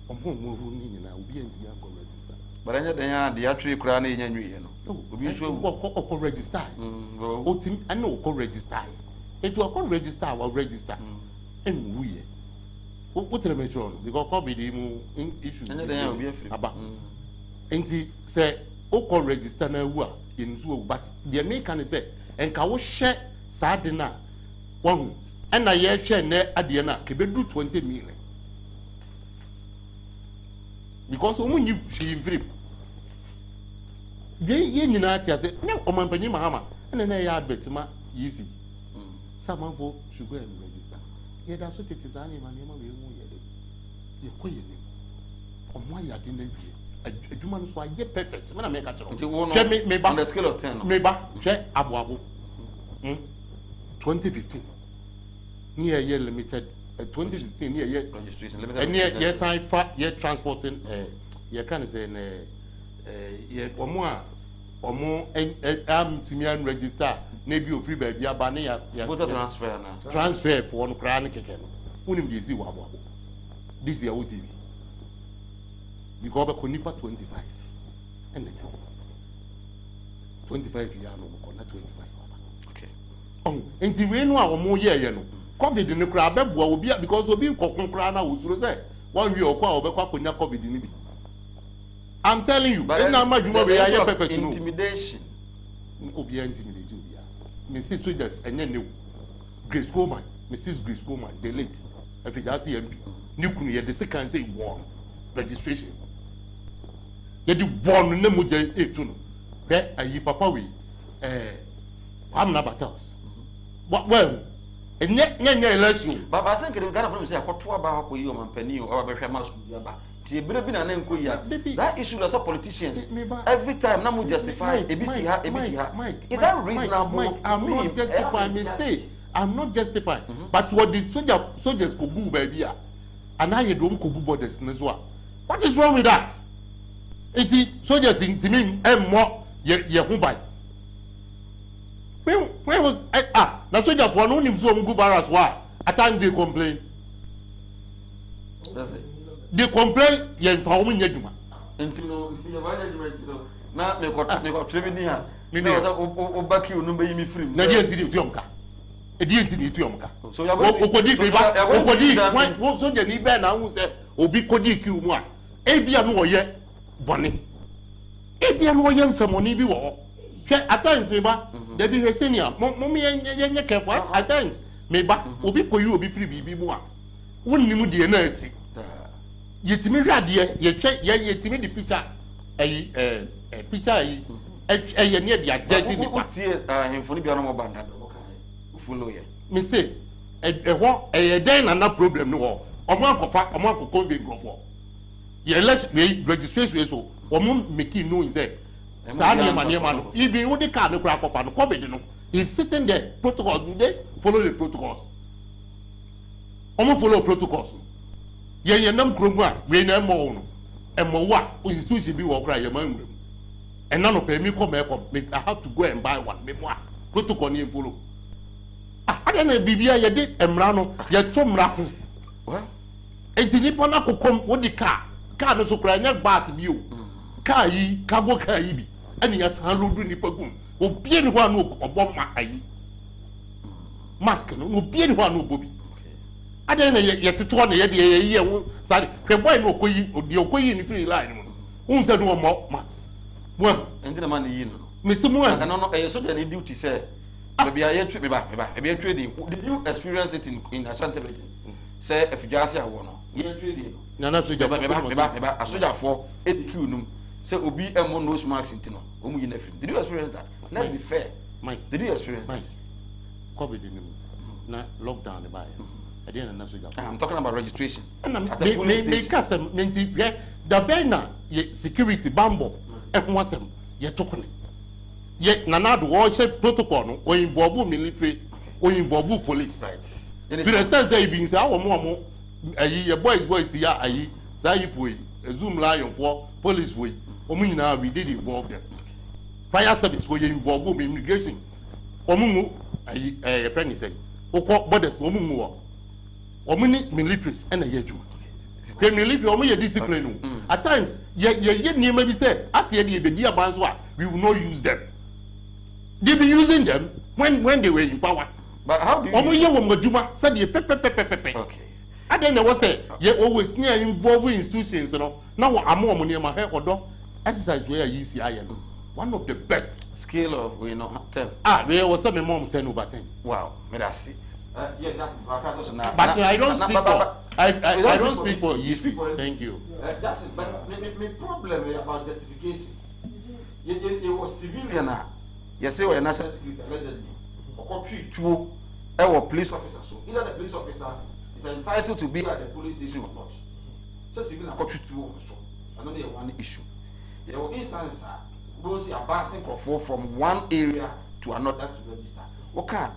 omo mo woni ni na obi enti ya go register but anya den ya de atwe kura na enya nwie no obi so ko register o tim ana o ko register etu o ko register wa register en wuye o tere me tro no because ko be di mu issue anya den ya obi afiri aba enti se o ko register na wu a enzu but the make can say enka wo hye saade na won ena ye hye ne ade na ke be do 20 million because o munyi hwe mfiri ye nyina ati ase ne o mampanyi mahama ena na ya advert ma easy samanfo should go and register ye da so tete za ne ma we hu ye de ye koye ni o mo ya de na wie adwuma no so aye perfect me na me ka tro me on the scale of 10 no me ba hwe abo 2015 ni ye limited 2016 ni ye registration limited and ye sign fa ye transporting ye can say ye omo am timian register na bi ofri ba bia ba ne ya voter transfer na transfer for no kra ne keke no unim de si wa abo this year OTV because be konipa 25 and it 25 year no ko na 25 okay enti we no a omo ye no covid ni kra beboa obi because obi kokon kra na wosuro say one week okwa obekwa konya covid ni bi I'm telling you na madwuma we ya perfect no intimidation obi intimidate obi Mrs. Soldiers enye ne Grace Coleman Mrs. Grace Coleman the late afijasi MP ni kunu ye de second say won registration ye di won na moja etu no be ayi papa we amna battles well enye election baba sen kede Ghana from say akoto aba ha ko yi o mampani o aba behwe ma school aba ti ebire bi na nko ya that issue as politicians every time na mo justify ebisi ha is that reasonable to me? I'm not justifying me say I'm not justifying but what the soldiers go bu baby a and I don't go bu borders na so what is wrong with that enti soldiers intimi emmo ye ho bai when was na soldier for no nim so go barras wa atan they complain that's it they complain ye fa o nya djuma enti no ye ba nya djuma enti no na me ko trebi ni ha na so o baki onu be yimi free na die enti di tuomka e die enti di tuomka so ya go okodi pe ba okodi wo soldier ni be na hu se obi kodi ki mu a e bia no wo ye bone e bia no wo ye nsomoni bi wo hwe at times me ba there be a senior mo ye careful at times me ba obi koyi obi free bibi mu a wonnim de na asi yetimi hwade ye hwe yetimi di picture picture yi ye ne dia judge ni pa tie hemfoni bia no mo banda follow ye me say ho den na problem no ho omo akoko be grofo ye let's registration so omo make you know say sa na no even wo de car no kura akoko no covid no he's sitting there protocols they follow the protocols omo follow protocols ye nam kromu a we na mo no emo wa institution bi wo kura ye man nwum and none of me come I have to go and buy one me mo protocol ni follow ade na bibia ye de emra no ye to mra ho well enti nipa na kokom wo di car no so kura nya bus bi o car yi cargo car yi bi and ya san lodu nipa gum obi ni ho anu obom ma ayi mask no obi ni ho anu obobi ade na ye tete ho na ye de ye ho sare hwe boy no okoyi ni free line mu un se no mo mask mo enti na man yi no me se mo no no so de ni duty say maybe I me ba e trading did you experience it in Ashanti region say if you just say awo no ye trading no na so me ba asoja for EQ num say obi emo nose mask intino omu yi na film did you experience that let's be fair did you experience that covid ni na lockdown ba ya I'm talking about registration at the police station the banner security bambo ehwasem ye tokone ye nanado wo she protocol no o involve military o involve police right the sense say be say awo ayi ye boys ya ayi say foi zoom lion for police foi omu nyina we did involve them fire service for involve immigration omu ayi friend say okọ borders omu wo omuni militaries and a yejuma the military omu ye discipline at times ye niema bi say as ye dey be abanzo a we will not use them. They be using them when they were in power. But how do you omu ye wo majuma said ye pepe okay and then there was say ye always near involving institutions no na wo amo niema he odo exercise where you see aye no one of the best scale of 10 we was say me mom 10/10 wow me that see yes, that's but I don't speak for I don't speak for you. Thank you. That's it. But my problem about justification. You was civilian. You say we're national security allegedly. Or two police officer. So either the police officer is entitled to be at the police station or not. Just civilian got two so. Another one issue. There were instances those are passing from one area to another to register. Okay.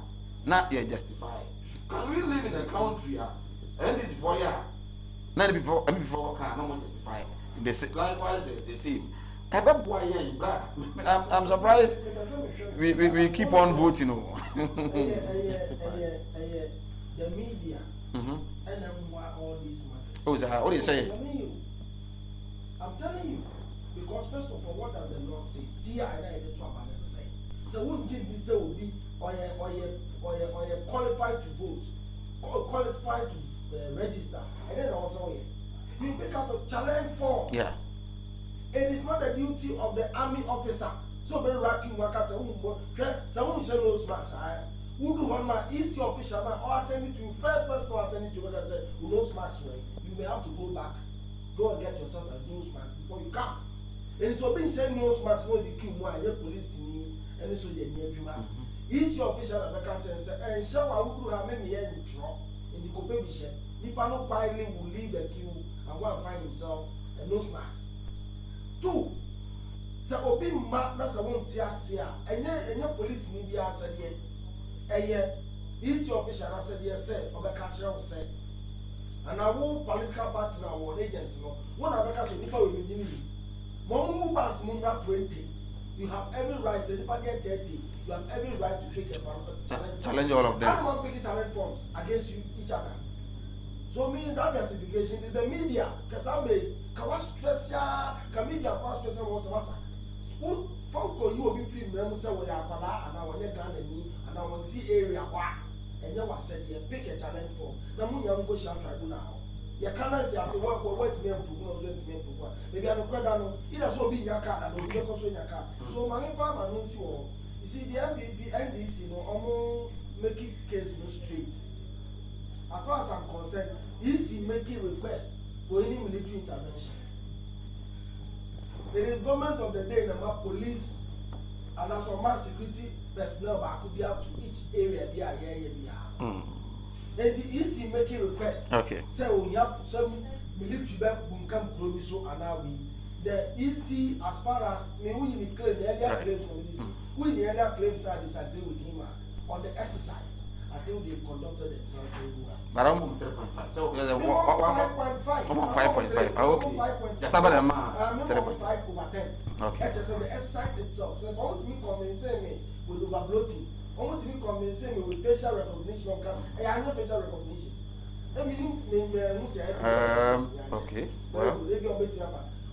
Not yet justified. Can we live in a country and this before not before can no one justify they say likewise they say I'm surprised we keep on voting. The media and then why all these matters. What do you say? I'm telling you because first of all what does the law say? See I know the trouble necessary. So won't be so be or you qualified to vote, qualified to register, and then also you pick up a challenge form. Yeah. It is not the duty of the army officer. So very racking workers someone should know smart. Who do one man is your official man or attending to first person or attending to what I said who knows marks way. You may have to go back, go and get yourself a news marks before you come. And so being saying news marks no the king one the police and so they near you. Is your official at the country and say, and shower who have many years in drop in the competition. Nipano quietly will leave the queue and go and find himself a nose mask. 2. So obi ma that's a one tiasia and your police need be answered yet. Is your official answered yes, sir, or the catcher will say. And I will political party now or agent no one of the castle if I will be in Momu Bas Mumra 20. You have every right to if I get 30. You have every right to pick a challenge all of them. I don't want to pick challenge forms against you each other. So me that justification is the media. Because I may can stress ya, can media fast stress what's the who folk you will be free me say we are kwala and I want Ghana ni and I want area wa and you was said you pick a challenge form. Na mu nyam go sha tribunal. You cannot say what me improve no so me improve. Maybe I don't know either so be your card and we go so your card. So my farmer no see what you see the NDC no almost making case no straight. As far as I'm concerned, EC making request for any military intervention. It is government of the day, the police and also mass security personnel but could be out to each area. And the EC making request. Okay. Say we have some military come so and now the EC as far as me we claim the earlier claims from this. We the earlier claims that disagree with him on the exercise. I think they've conducted themselves very well. But I'm 3.5. So 5.5. 5.5. Okay. 5 over 10. Okay. The exercise itself. So if I want to be convincing me with overbloating, I want to be convincing me with facial recognition. I have facial recognition. That means okay. Well.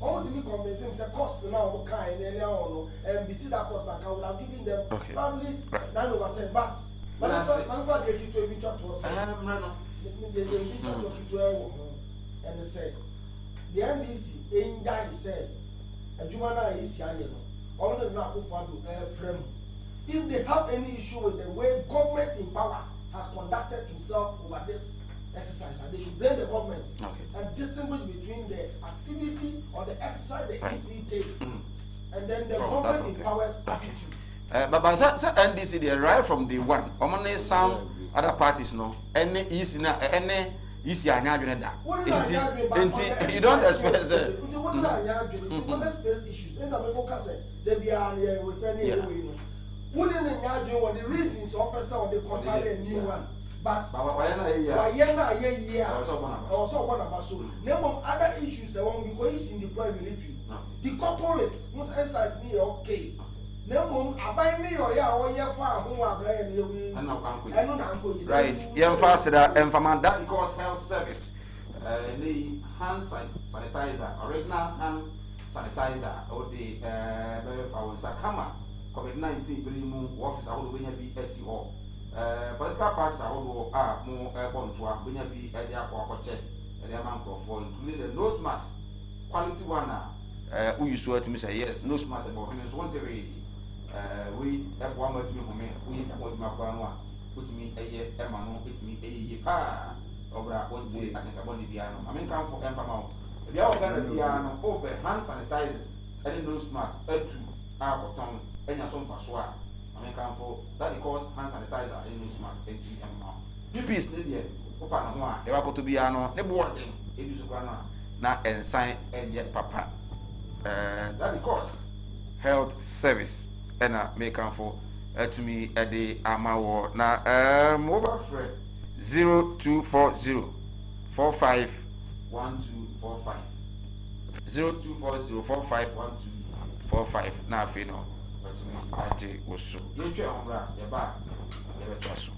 almost me convince him say cost now no kind earlier on and between that cost I would have given them probably 9/10 but manfa dey keep to be church was say they be church of to and they say the NDC enjoy he said adwuma na yi si aye no all the na akofo do frame if they have any issue with the way government in power has conducted himself over this exercise and they should blame the government and distinguish between the activity or the exercise the EC did and then the government in power's attitude. But NDC they right from the one. Omone some other parties no any EC na any EC anya adwene da. You don't expect that. Space issues and the go say they be an referring anyway. Wouldn't the reasons of person or they compile a new one. But also one about so name of other issues around because in deploy military. Decouple it, most exercise me okay. Name of abai me or ya or ya farm who are playing you. Right, young faster and that because health service the hand sanitizer, original hand sanitizer or the Sakama COVID-19 bring mu office ahodo benya bi asi ho political parties ahodo a mu airport to benya bi e dey akwakoche e dey man for including the nose mask quality one who you saw to me say yes nose mask about him so want to we one more to me home we about my kwano a put me eye e ma no put me eye pa obra onti atenka body bia no I mean come for emfama bia organa bia no open hand sanitizers and nose mask etu a bottom enya so mfa so a American for that because hand sanitizer in nose mask ATM PPs ne de opa na ho a e wa koto bia no ne board dem e bi so kwa na ensign enye papa that because health service and American for to me at the amawo na mobile friend 0240 45 1245 0240 45 1245 na afi no aje woso yetwe honra ye ba ye beto so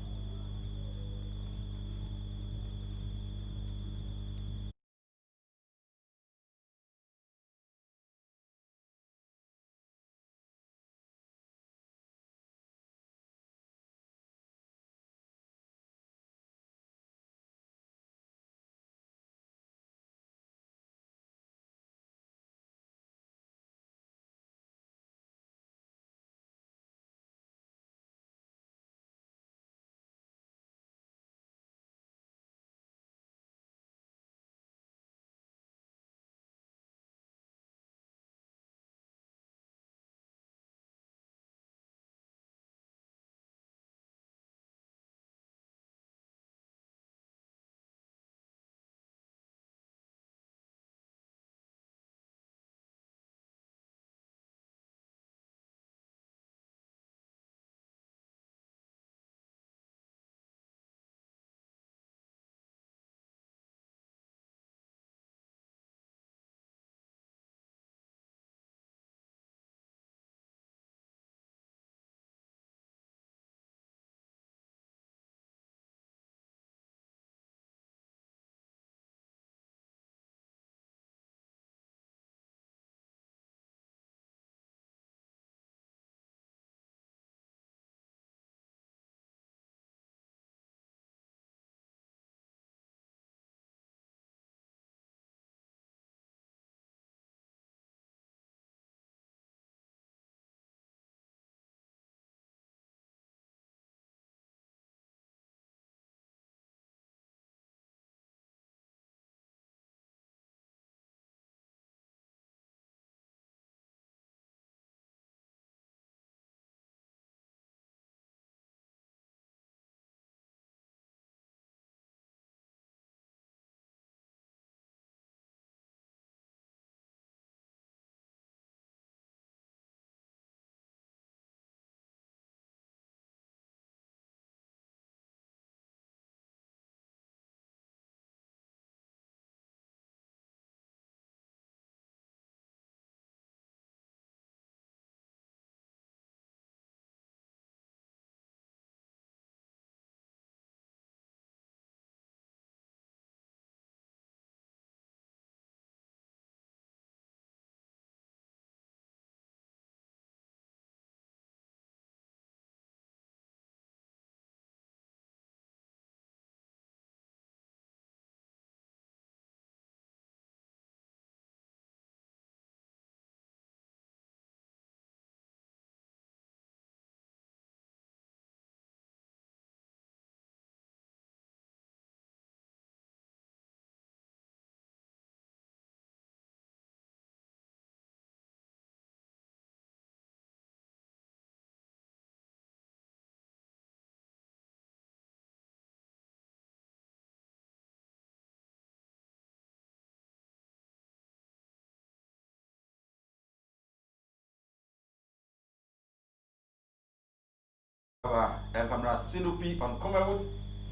Camera Sinupi on Kumawood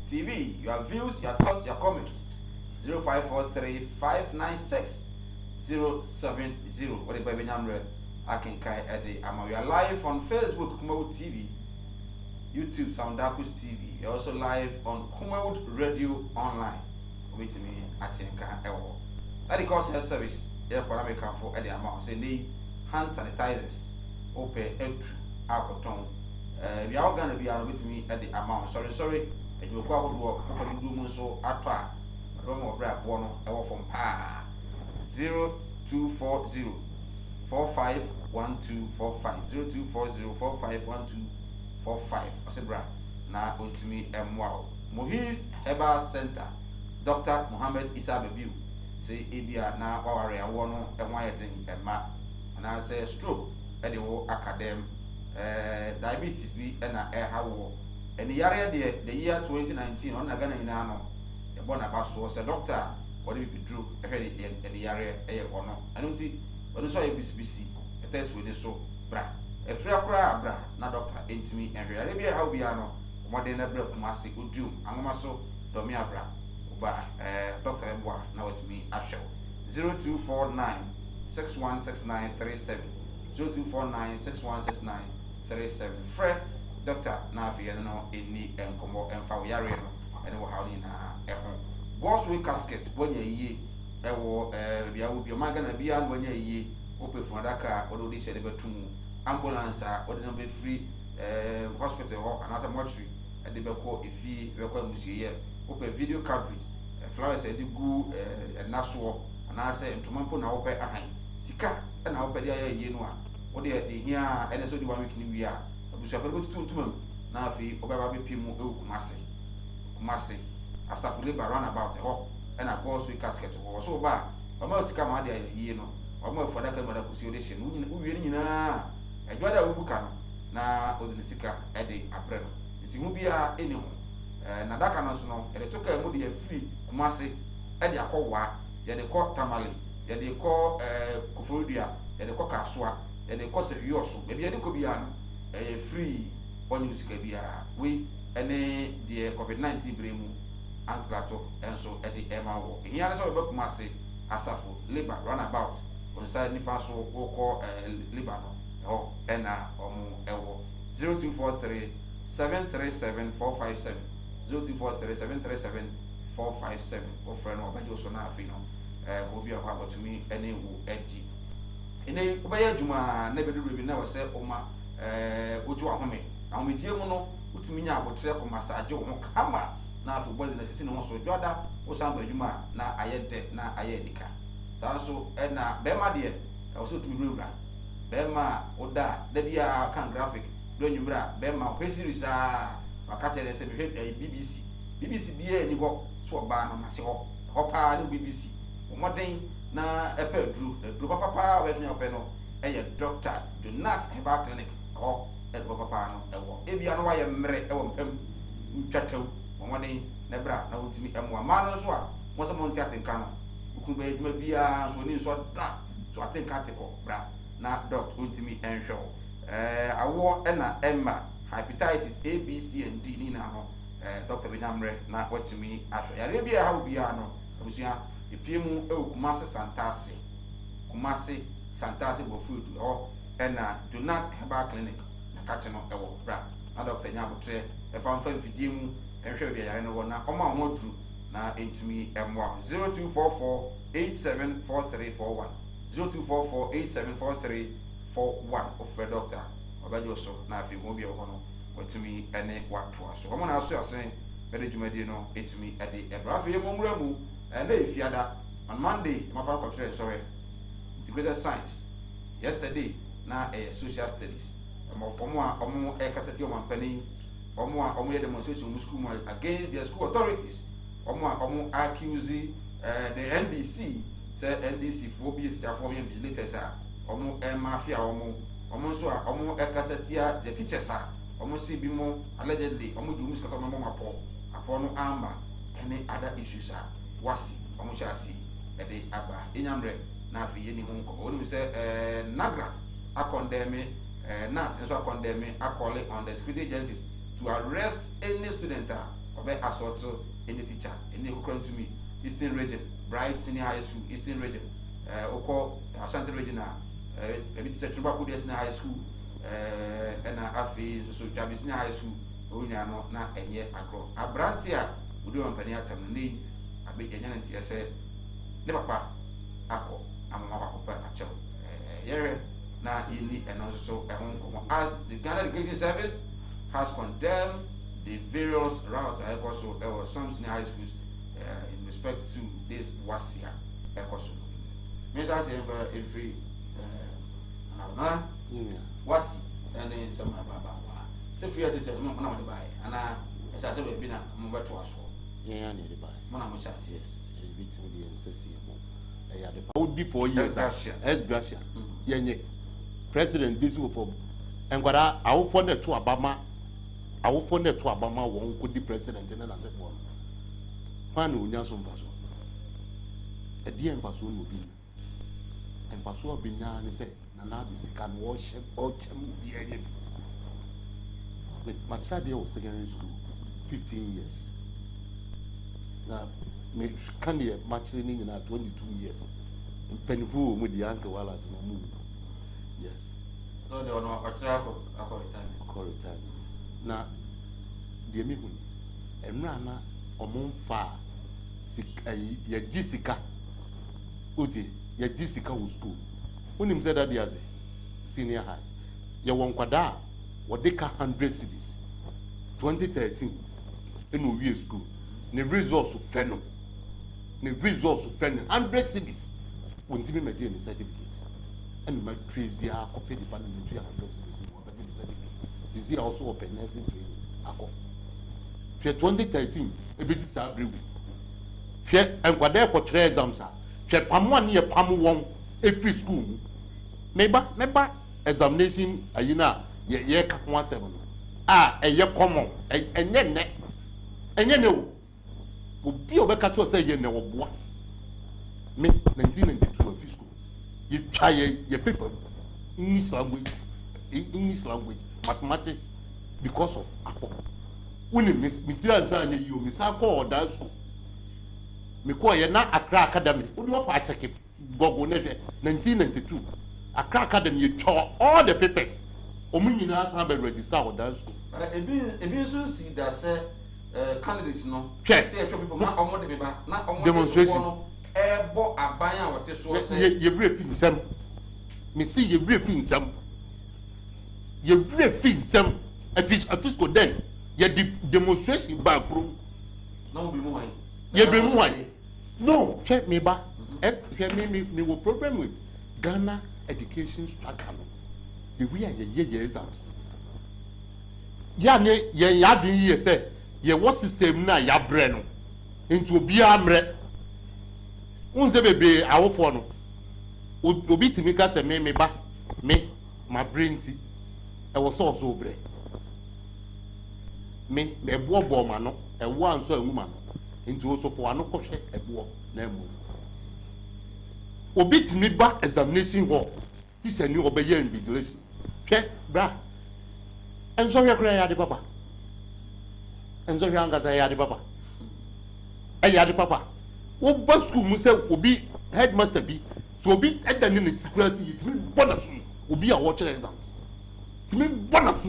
TV. Your views, your thoughts, your comments. 0543-596-070. What about Benyamre? I can kai Eddie. We are live on Facebook, Kumawood TV, YouTube, Soundakus TV. We are also live on Kumawood Radio Online. With me at Yenka Ewo. That is cause health service. Here, Parame come for Eddie amount. Say need hand sanitizers. Open entry. Alcoton. We are all gonna be with me at the amount. Sorry. And you go out work. Open do so at I don't know grab one hour from pa 0240 451245 0240 451245. I said, bra. Now on to me wow. Mohis Herbal Center. Dr. Muhammad Isa Bebiu say ebia na waware awo no enwa yeden ema na say stroke e de wo academ diabetes bi na hawo eni yare de the year 2019 on na Ghana ina no e bo na baso say doctor what be drew e hwe eni yare e ye wono anunti wono so ye bisibisi e test we ni so bra e free akura bra na doctor entimi enhwe yare bi hawo bia no mo de na bra kuma se odum angoma so do mi abra Dr. Ebwa now with me at show 0249-616937 0249-616937 Fred Dr. Nafi no any enkomo emfa yare no and wo how ni na ehon God's way casket bonya yi ewo bia wo bia magana bia bonya yi ope fun adaka odo di shede betum ambulance a odo no be free hospital ho anasa mortuary e de beko efi beko musuye ope video coverage flowers edi gu naso ana say ntomampo na ope ahan sika na ope dia ye no a wo de hia ene so di 1 week ni wi a abusu apere botutu ntomam na afi obaba be pimu kumase asafule baron about ho na God's week casket ho so ba o sika ma dia ye no o ma foda ka ma da kusi o de hye no uwie nyina adwada obuka no na o de sika e de apre no isi hu bia eni ho na daka no so no ele toka mu de free kumase e de akọwa ye de ko tamale ye de ko kofodua ye de ko kasoa ye de ko serioso be bia de ko bia no free onye musika bia we ene de COVID-19 bremu anklato enso e de ema wo hia na so be kumase asafo labor runabout on side ni fa so ko labor no ho ena omu ewo 0243 737 457 0243-737-457 offer no abajo so na afi no ko bi akwa botumi ene wu edi ene obaya adwuma na bedu bi na wose oma oju ahome ahome tie mu no utumi nya abotre ko massage wo kama na afi body na sisi no so dwada wo san ba adwuma na ayede na ayedika san so na be ma de wo so utumi rura be ma oda da bia kan graphic do nyumra be ma pe series a wakati se me BBC bia ni ho so ba no mase ho pa ni BBC omoden na epe dru papa we tun ope no eye Dr. Donat Herbal Clinic ho e papa no ewo e bia no wa ye mre ewo mpam ntwatew omoden na bra na wotimi emwa ma no so a mo se mo nti atenka no ukun ba eduma bia so ni so da so atenka teko bra na doc wotimi enhwe awo na emma hepatitis A, B, C, and D ni na no Dr. Benyamre na watumi ahwe yare bia ha bia no abusua epiemu Kumase Santase bo food ho na Donat Herbal Clinic na kache no ewo bra na Dr. Nyabotre e fa mfidie mu enhwe bia yare no wo na oma ho duru na entumi emwa 0244874341 0244874341 of Dr. Obajo so na afi mo bia ho no watumi ene watwa so omo na aso asen bede dwumadi no etumi ade ebrafe yemumra mu na efiada on Monday mafa control sorry integrated science yesterday na social studies omo kaseti omo ampani omo ye demonstration mu school against the school authorities omo accuse the NDC say NDC for be teacher for vigilators omo mafia omo so omo kaseti the teachers omo si bi mo allegedly omo ju muska mo mapo no amba any other issues wasi omo sha si e de aba enyamre na afi yeni hu nko onu se Nagrat akondeme nat so akondeme akole on the security agencies to arrest any student or assault any teacher any who to me Eastern Region, Bright Senior High School, Eastern Region, Oko Ashanti Region, maybe it's a Tobacco Senior High School, and Afi, so Jabi Senior High School, Unyano, na and yet agro. A brantia would do on Peniatam, name, a big Yanyan TSA, never pa, Ako, I'm a papa, a child. Yere, na ini and also a home as the Ghana Education Service has condemned the various routes. I also there were some senior high schools in respect to this wasia. Also, means I say for every wasi and then some baba. So free as it is, man, I'm buy and I as I said, we've been a mobile to us. Yeah, I need to buy. Mona much as Yes, a bit of the NCC. I had a would be 4 years as Gracia. Yenye President Bisu for and what I will phone it to Obama. I will phone it to Obama won't could be president and then I said, one. Pan will not some person. A dear person will be. And Pasua Binan said, Nanabis can wash him or the enemy. My child was secondary school, 15 years. Now, can you match in 22 years? And Penfu with the uncle while as no move. Yes. No, there were no retirement. Now, dear me, and Rana or Monfa, your Jessica, Uti, your Jessica was school. When him said that he has a senior high, your one quadra, what they can 100 cities, 2013, in Uwe school, the results of Fenno, the results of Fenno, 100 cities, when Timmy maintain the certificates, and my crazy copy the parliamentary 100 cities, the certificates. Is he also open nursing training? For 2013, a business salary. And what they for exams are. For Pam year Pam one, a free school. Maybe examination, a year 17. A year common, and then no. Would be over catch say you know what? Me 1992 of school. You try your paper, English language, mathematics, because of Apple. When you miss materials and you miss Apple or dance. Me call you not Accra Academy. Would you want to check it? Google 1992. Accra Academy, you tore all the papers. Omini has been registered or dance school. But a business see that say candidates no. Say people not on the paper, not on demonstration. Ebo abaya what this was say. You brief in some. Me see you brief in some. You brief in some. A fiscal then. You demonstration back room. No be more. You be more. No, check me back. Me will problem with Ghana education structure. The way your exams. Ya didn't hear say, ye what system na ya breno into be amre. Unze bebe awo for no. Obi timika se me ba me my brain ti. E was also bre. Me bo ma no, e wo anso emu ma no. Into also for an okoshe ebo na emu. Obi timi ba examination hall. Teacher ni obeye invigilation. Hwe bra. Enzo ya kra ya de papa. Enzo ya ngasa ya de papa. Ya de papa. Wo ba school mu se obi headmaster bi. So obi edani ne tikurasi yitimi bonus. Obi a watch exams. Timi bonus.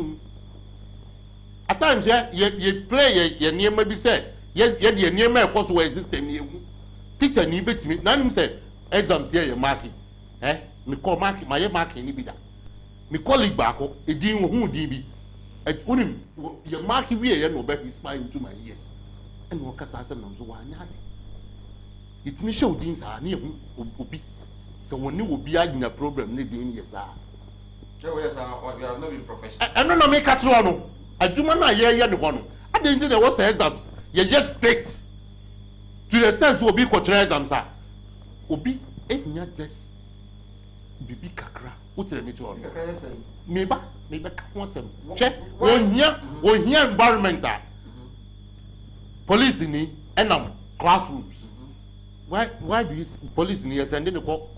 At times you play your near maybe say ye near my course where system you teacher ni betimi na nim say exams here you mark me call mark my mark ni bi da me colleague back edin wo hu din bi unim your mark we ye no be smile into my ears and wo kasa say no so wa nya de it me show din sa na hu obi so woni obi agina problem ni din yes ah yes you have not been professional no make at no aduma na ye ne ho no adenzi there was exams you just straight to the sense obi ko try exams ah obi enya just bibi kakra what tell me to all me ba ka ho sem che ohia environment ah police ni enam classrooms why do you police ni send the call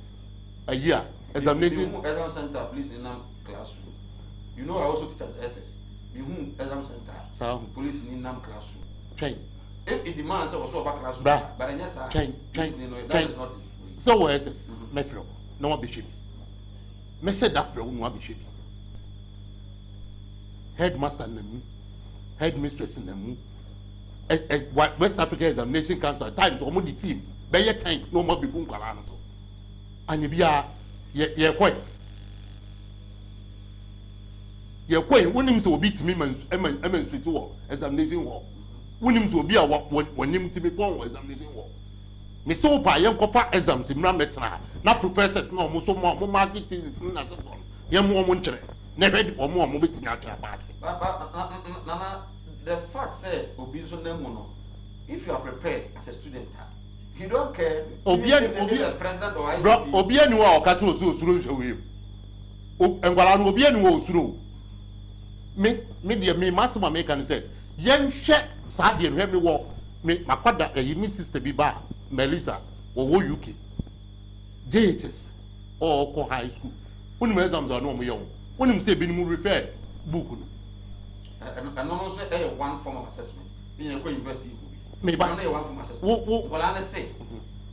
a year examination exam center police in classroom you know I also teach at SS who exam center. So Police in nam classroom. Train. If it demands also about classroom, Bra. but yes, sir. Train. That is not it. So where is this? Mefro. No one be shaby. Me said that for no one be shaby. Headmaster in them, headmistress in them. West Africa Examination Council times almost the team. By your time, no more be boom kalano. And you be ye quite. Ye quite. When him so beat me, man, sweet war examination war. When him so be a when him to be born examination war. Me so pa young cover exams in Rametna. Not professors no more so more marketing is not so fun. Young woman, never or more mobility out of pass. Nana, the fact said, Obiso Nemono, if you are prepared as a student, you don't care. Obian president or IDP. Obian or Catro through you. And while I'm Obian was through me, Massima make and say, young shed, Sabi and heavy walk, make my father a me sister be bar. Melissa or UK JHS or high school. When the exams are no young, when him say been refer book. And also one form of assessment in a university. Maybe one form of assessment. What I say,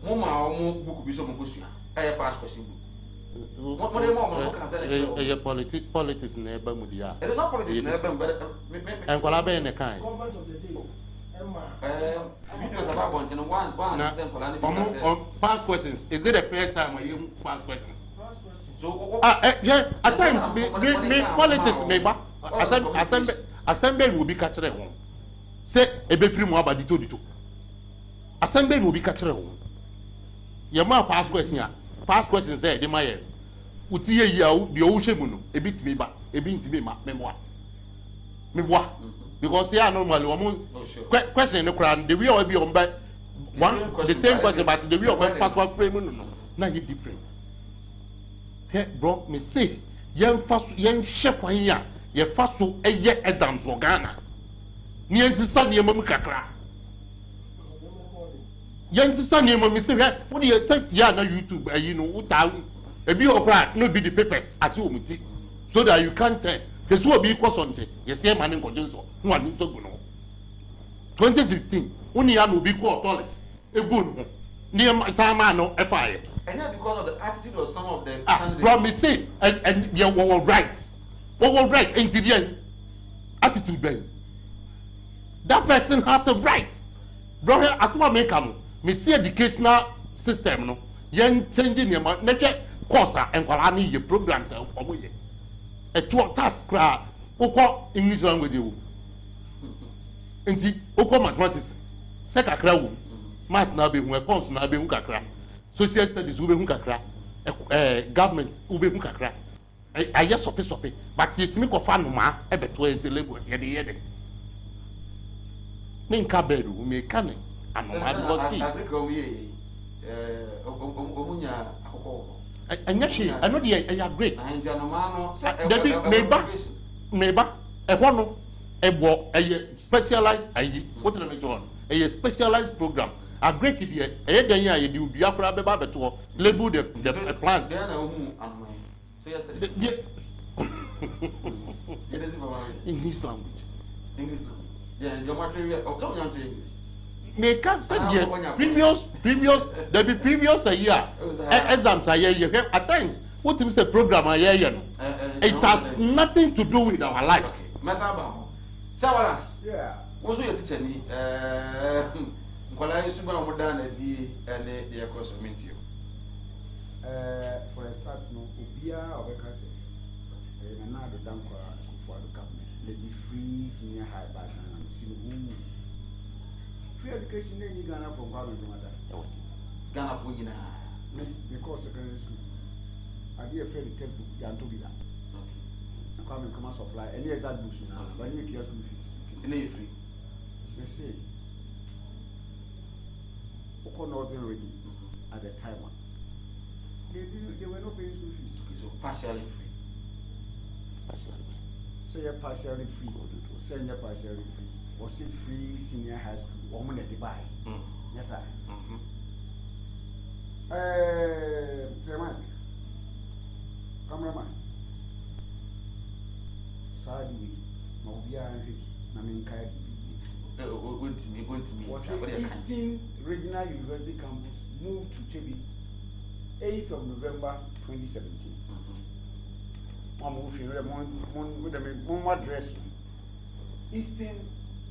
Moma or more book be some question. I pass question book. What more can say? Politics never Mudia. It is not politics never, but and Colabe in a kind. Government of the day. Videos about one past questions. Is it the first time when you pass questions? So, yeah, at times, me politics, maybe assembly will be catching home. Say a bit free more about the two. Assembly will be catching home. Your ma past questions there, the Maya. Would see a year, the ocean, a bit me back, a bit me, memoir. Because they are normally question the crowd, the will be on by one the same question, but the real password frame no different. Here brought me say, young fast young shepherd here, your fast so a year exams for Ghana. Near Sunday, Mamukakra. Young Sunday, Mammy say, what do you say? Yeah, no YouTube, you know, town. A be or crack, no be the papers at you, so that you can't tell. This will be equal something. You say, man, in Conjunso. 2016, only I will be called toilet. A good near my Samano, a fire. And then because of the attitude of some of the promise and you were right. What was right ain't the end attitude ben. That person has a right. Brother, as one may come, me see educational system no. Young changing your nature course and quality your programs a 2 task crowd. English language you. Nti oko mathematics seka kra wo maths na be hu accounts na be hu kakra social studies wo be hu kakra government wo be hu kakra aye sope but yetimi ko fa no ma e beto e selebo ye de me nka bedu me kane anoma de boti agrika we omunya akoko anya shi I know the I agree and anoma no meba e ho no ebo a specialized what the next one a specialized program a great idea a den ya you do akra be ba beto label the plants so yesterday English language yeah your material or come to English me can't say previous there be previous a year exams a year at times what is a program a year it has nothing to do with our lives Sawalas, yeah. Also, your teacher, Nkola Yusuba Modana di and the course of Mintio. For a start, no, Ubia or Becase, and another Danko for the government. Lady free senior high back and free education in Ghana from Ghana to Mother. Ghana for Gina. Because secondary school. I did a friend textbook, Yan to be that. Come and come and supply any exact books now, but you your school fees. Continue free. They say, Oko Northern ready at the time. They were not paying school fees. Okay, so partially free. So you're partially free. Say you're partially free. Was it free senior high school? Woman at the buy. Yes, sir. Say, Mike, cameraman. Sadly, ma obiara nhwe na menkae what's Eastern Regional University campus moved to Tebi 8th of November 2017. Address Eastern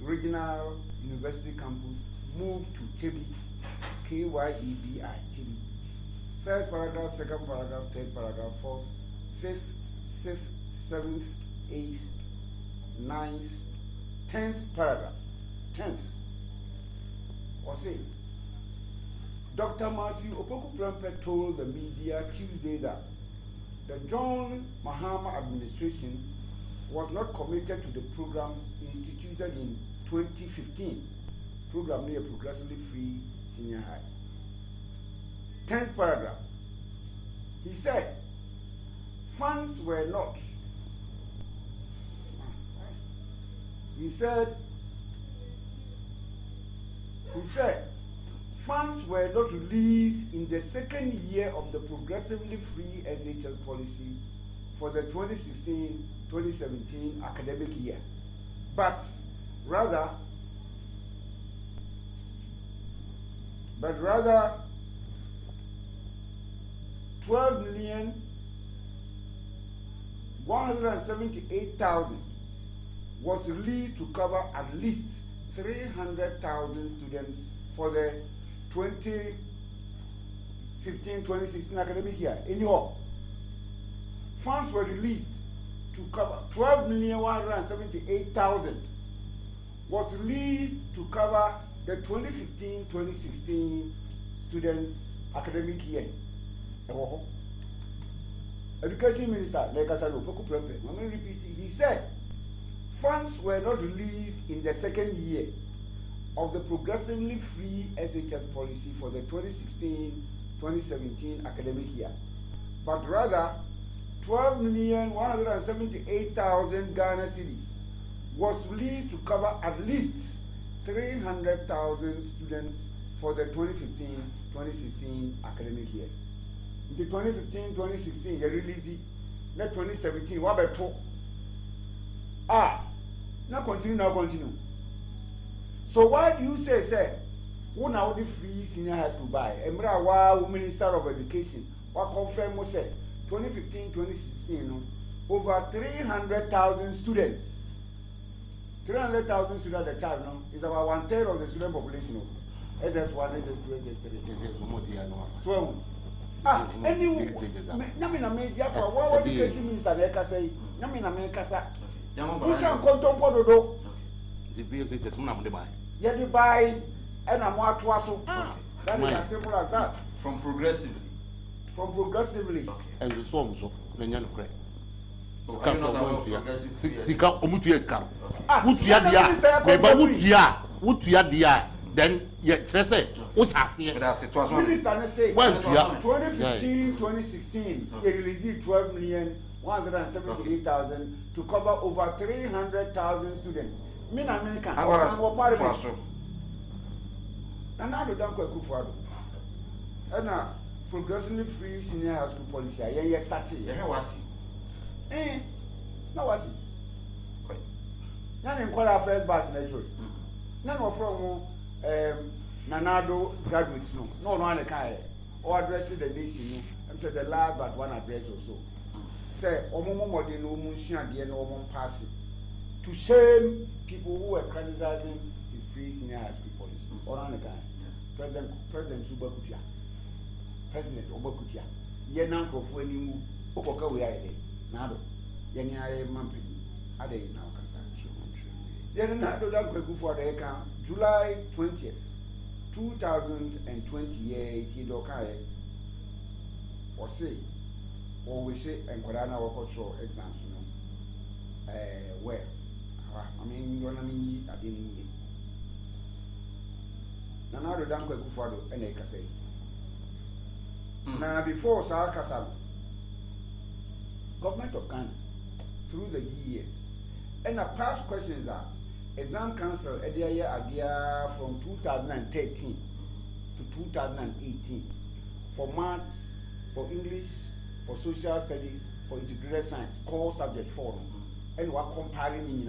Regional University campus moved to Tebi, KYEBI, Tebi. First paragraph, second paragraph, third paragraph, fourth, fifth, sixth, seventh, eighth, ninth, 10th paragraph. 10th. Or say, Dr. Matthew Opoku Prempeh told the media Tuesday that the John Mahama administration was not committed to the program instituted in 2015, program near progressively free senior high. 10th paragraph. He said, funds were not. He said, funds were not released in the second year of the progressively free SHL policy for the 2016-2017 academic year, but rather 12,178,000 was released to cover at least 300,000 students for the 2015-2016 academic year. Anyhow, funds were released to cover 12,178,000 was released to cover the 2015-2016 students academic year. Education Minister Lekasalo Opoku Prempeh, let me repeat it. He said funds were not released in the second year of the progressively free SHL policy for the 2016-2017 academic year, but rather 12,178,000 Ghana cedis was released to cover at least 300,000 students for the 2015-2016 academic year. In the 2015-2016 you release it, the 2017 what better? Now continue. So why do you say who now the free senior high school buy? Emra wa Minister of Education what confirm mo say 2015-2016 over 300,000 students. 300,000 students at the child now is about 1/3 of the student population. SS1, SS2, SS3. So anyway, Namina Media for what education minister Eka say, Namina Mekasa. You can contemplate do. The BS just one buy. Yeah, they buy and I'm more twasso. That is as simple as that. From progressively. And the swarm so then you know. Are you not aware of progressive free? Sika omutu eskam. Mutu ya dia. Then say what's happening? Minister say 2015-2016 they released 12,178,000 to cover over 300,000 students. Me na American. And now do don't go for and now progressively free senior high school policy. Yeah, started. Yeah, was it? No was it? None in quite our first batch naturally. None of from Nanado graduates no one can or addressing the nation. I'm saying the last but one address also. Say Omomo Modern Omunshia dear no one passing to shame people who were criticizing the free senior high school policy. Or on the guy. President Subakutia. President Obakutia. Yenan Kofu any Oboka we are Nado. Yeni I Mampini. Are they now concerned? Yenado don't go for the account. July 20th, 2028, Hidokai or say, or we say, and Korana or cultural exams, where? I mean, you're not mean, I didn't eat. Now, the Danko Gufado and Eka say. Now, before Sarkasam, government of Ghana, through the years, and the past questions are. Exam Council idea from 2013 to 2018 for maths, for English, for social studies, for integrated science, core subject 4. And we're comparing in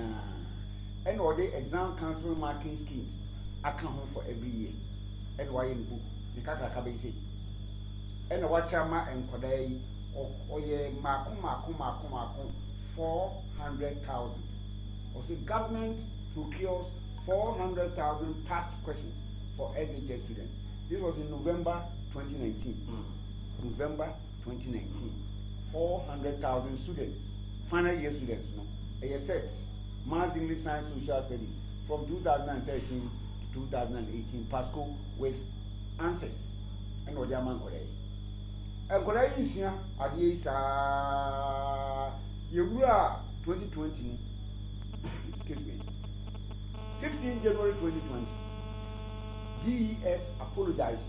and or the exam cancel marking schemes account for every year. And why in book the kaka say and watch ama and kodai or ye makum 400,000. Or say government procures 400,000 past questions for SHS students. This was in November 2019. November 2019. 400,000 students, final year students, a set, Maths, English, Science, Social Studies, from 2013 to 2018, Pasco with answers. And what they are man Korea. And Korea is here at the Yura 2020. Excuse me. 15 January 2020. DES apologizes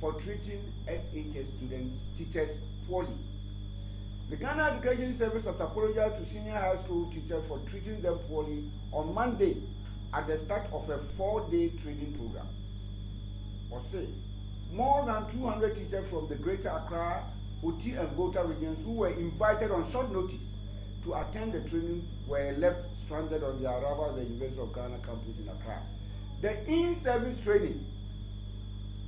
for treating SHS students, teachers poorly. The Ghana Education Service has apologized to senior high school teachers for treating them poorly on Monday at the start of a 4-day training program. Or say, more than 200 teachers from the Greater Accra, Oti and Volta regions who were invited on short notice to attend the training were left stranded on the arrival at the University of Ghana campus in Accra. The in-service training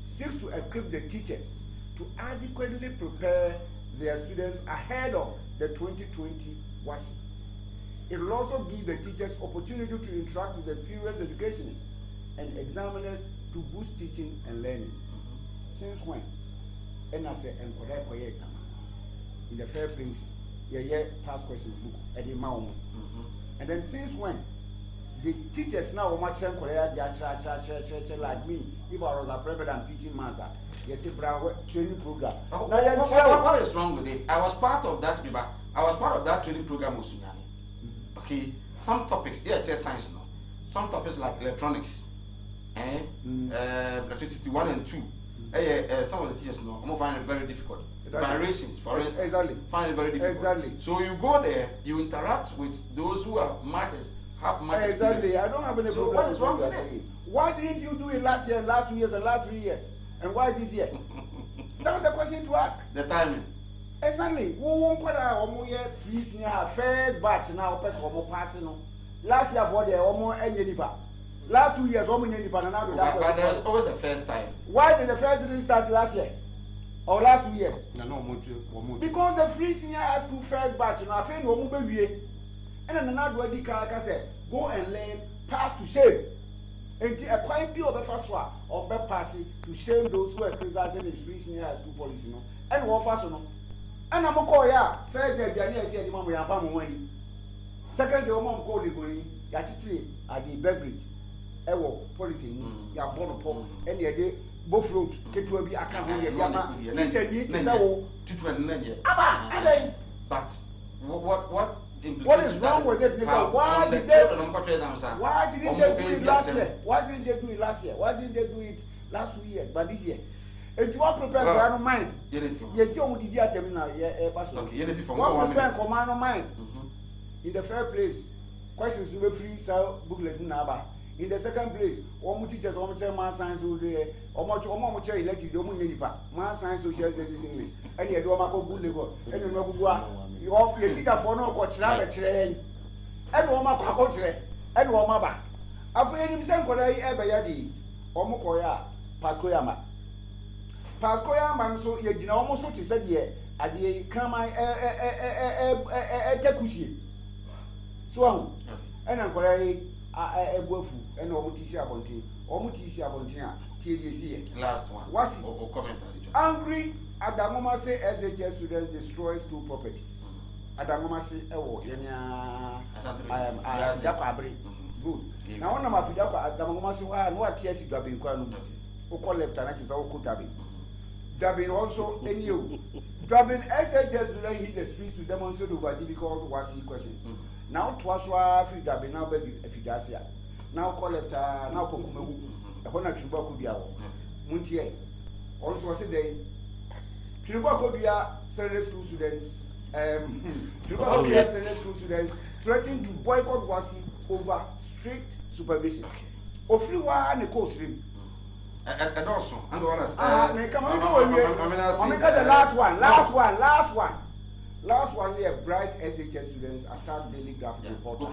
seeks to equip the teachers to adequately prepare their students ahead of the 2020 WASI. It will also give the teachers opportunity to interact with experienced educationists and examiners to boost teaching and learning. Since when? And I say, and correct exam. In the fair place, yeah, past question book at the Mount. And then since when? The teachers now are much Korea, like me. If I was a president teaching master, yes, a training program. What is wrong with it? I was part of that, I was part of that training program with Sunyani. Okay, some topics, just science, no. Some topics like electronics, electricity 1 and 2. Some of the teachers know, I'm finding it very difficult. Variations, for instance, find it very difficult. So you go there, you interact with those who are have much experience. I don't have any problem. What is wrong with it? Why didn't you do it last year, last 2 years, and last 3 years? And why this year? That was the question to ask. The timing. Exactly. We won't put our free senior first batch now, person passing. Last year for the Omo last 2 years, Omo but there is always a first time. Why did the first didn't start last year? Or last 2 years? Because the free senior high school first batch, I think Omo baby. And then another word the said, go and learn, pass to shame. And a quite pure of the first one of the passing to shame those who are criticizing the free senior high school policy. And one first one. And I'm a call ya, first day, I said, the mom we have found money. Second day, mom called the going, Yachitri at the beverage, Ewo, politics, ya born upon, and the day, both road, Ketuabi, I can't hold your teacher, you but what is wrong with it? Why didn't they do it last year? Why didn't they do it last year? Why didn't they do it last 2 years? But this year, if you are prepared for our mind, you tell me the terminal, what prepared for my mind in the first place? Questions you will free sell booklet number. In the second place, one teachers, one math science, or much elective, math science, social studies, English, and you do a good level, and you know, you teacher for no coach, and woman coach, and woman. After any same Korea, Ebayadi, Omokoya, Pascoyama. Pascoyama, so you know, almost what you said here at the Kramai Tekushi. So, and I'm Korea. And last one. What's comment angry at the moment say SHS students destroy school properties. At the moment say, oh, good. Now, one of my Fidaka at the moment say, what tears you have been crying. Who call left and that is all good dabbing. Dabbing also in you. Dabbing SHS students hit the streets to demonstrate over difficult WASI questions. Now Twaswa Fidabe now baby Fidasia. Now call it now Kokumu. A Hona Tribaco Diao. Muntie. Also said they Tribaco Dia Sunday school students. Tribaco Dia Sunday school students threatening to boycott WASI over strict supervision. Ofriwa and the coast stream. And also, and come on, the last one. last one year bright SHS students attack daily graphic reporter.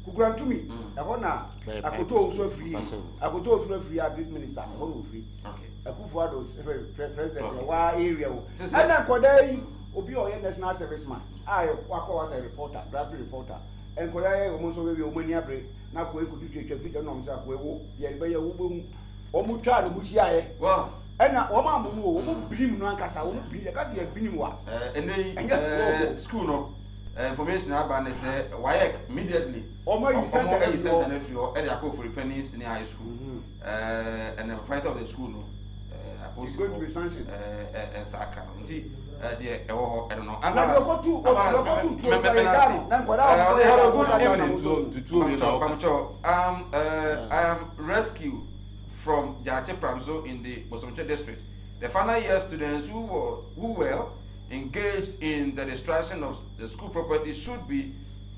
Kugrantumi. Ehona akoto osu free agri minister. Ehona free. Okay. Akufo-Addo president wa area o. And then kodai obi oye national serviceman. Ayo wako was a reporter, graphic reporter. And kodai omonso we omani abre na ko ekudu twetwa video no msa ko ewo ye be ye wo bom omutwa no muhia ye. Wow. Ena oma amu no wo birim no ankasa wo birim kasi ye birim wa. School no information about say WAEC immediately omo yi center na free or area for pennies in high school and the proprietor of the school no is going to be sanctioned and saka nti they I don't know and they had a good evening I am rescued from Jache Pramso in the Bosomche district. The final year students who were engaged in the destruction of the school property should be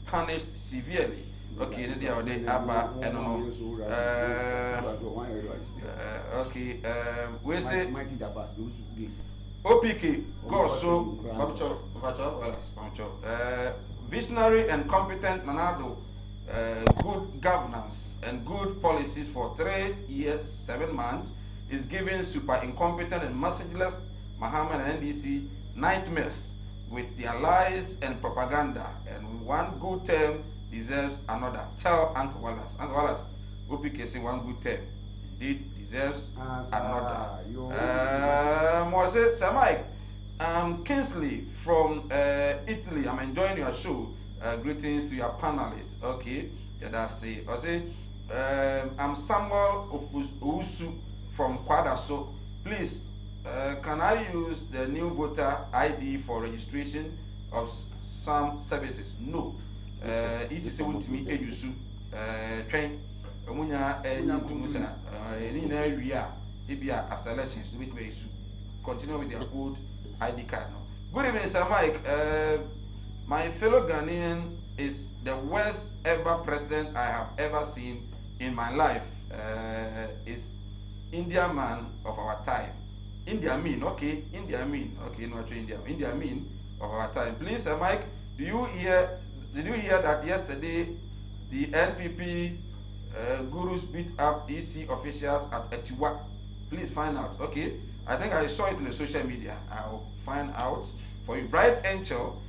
punished severely. Okay, they are the Abba and okay, we say OPK Goso visionary and competent Nanado, good governance and good policies for 3 years, 7 months is giving super incompetent and messageless Muhammad and NDC nightmares with their lies and propaganda, and one good term deserves another. Tell Uncle Wallace. Uncle Wallace, OPK say one good term indeed deserves another. Moses Samai, Kingsley from Italy. I'm enjoying your show. Greetings to your panelists. Okay, yeah, that's it. I say, I'm Samuel Owusu from Kwadaso. Please, can I use the new voter ID for registration of some services? No. This is me edusu. Train. Omunya nyintumusa. Ni na wia. Ibia after elections to meet issue. Continue with your old ID card now. Good evening, Sir Mike. My fellow Ghanaian is the worst ever president I have ever seen in my life. Is India man of our time. India mean, okay, India mean, okay, not India. India mean of our time. Please, Mike, did you hear that yesterday the NPP gurus beat up EC officials at Etiwa? Please find out. Okay, I think I saw it in the social media. I'll find out for you. Bright Angel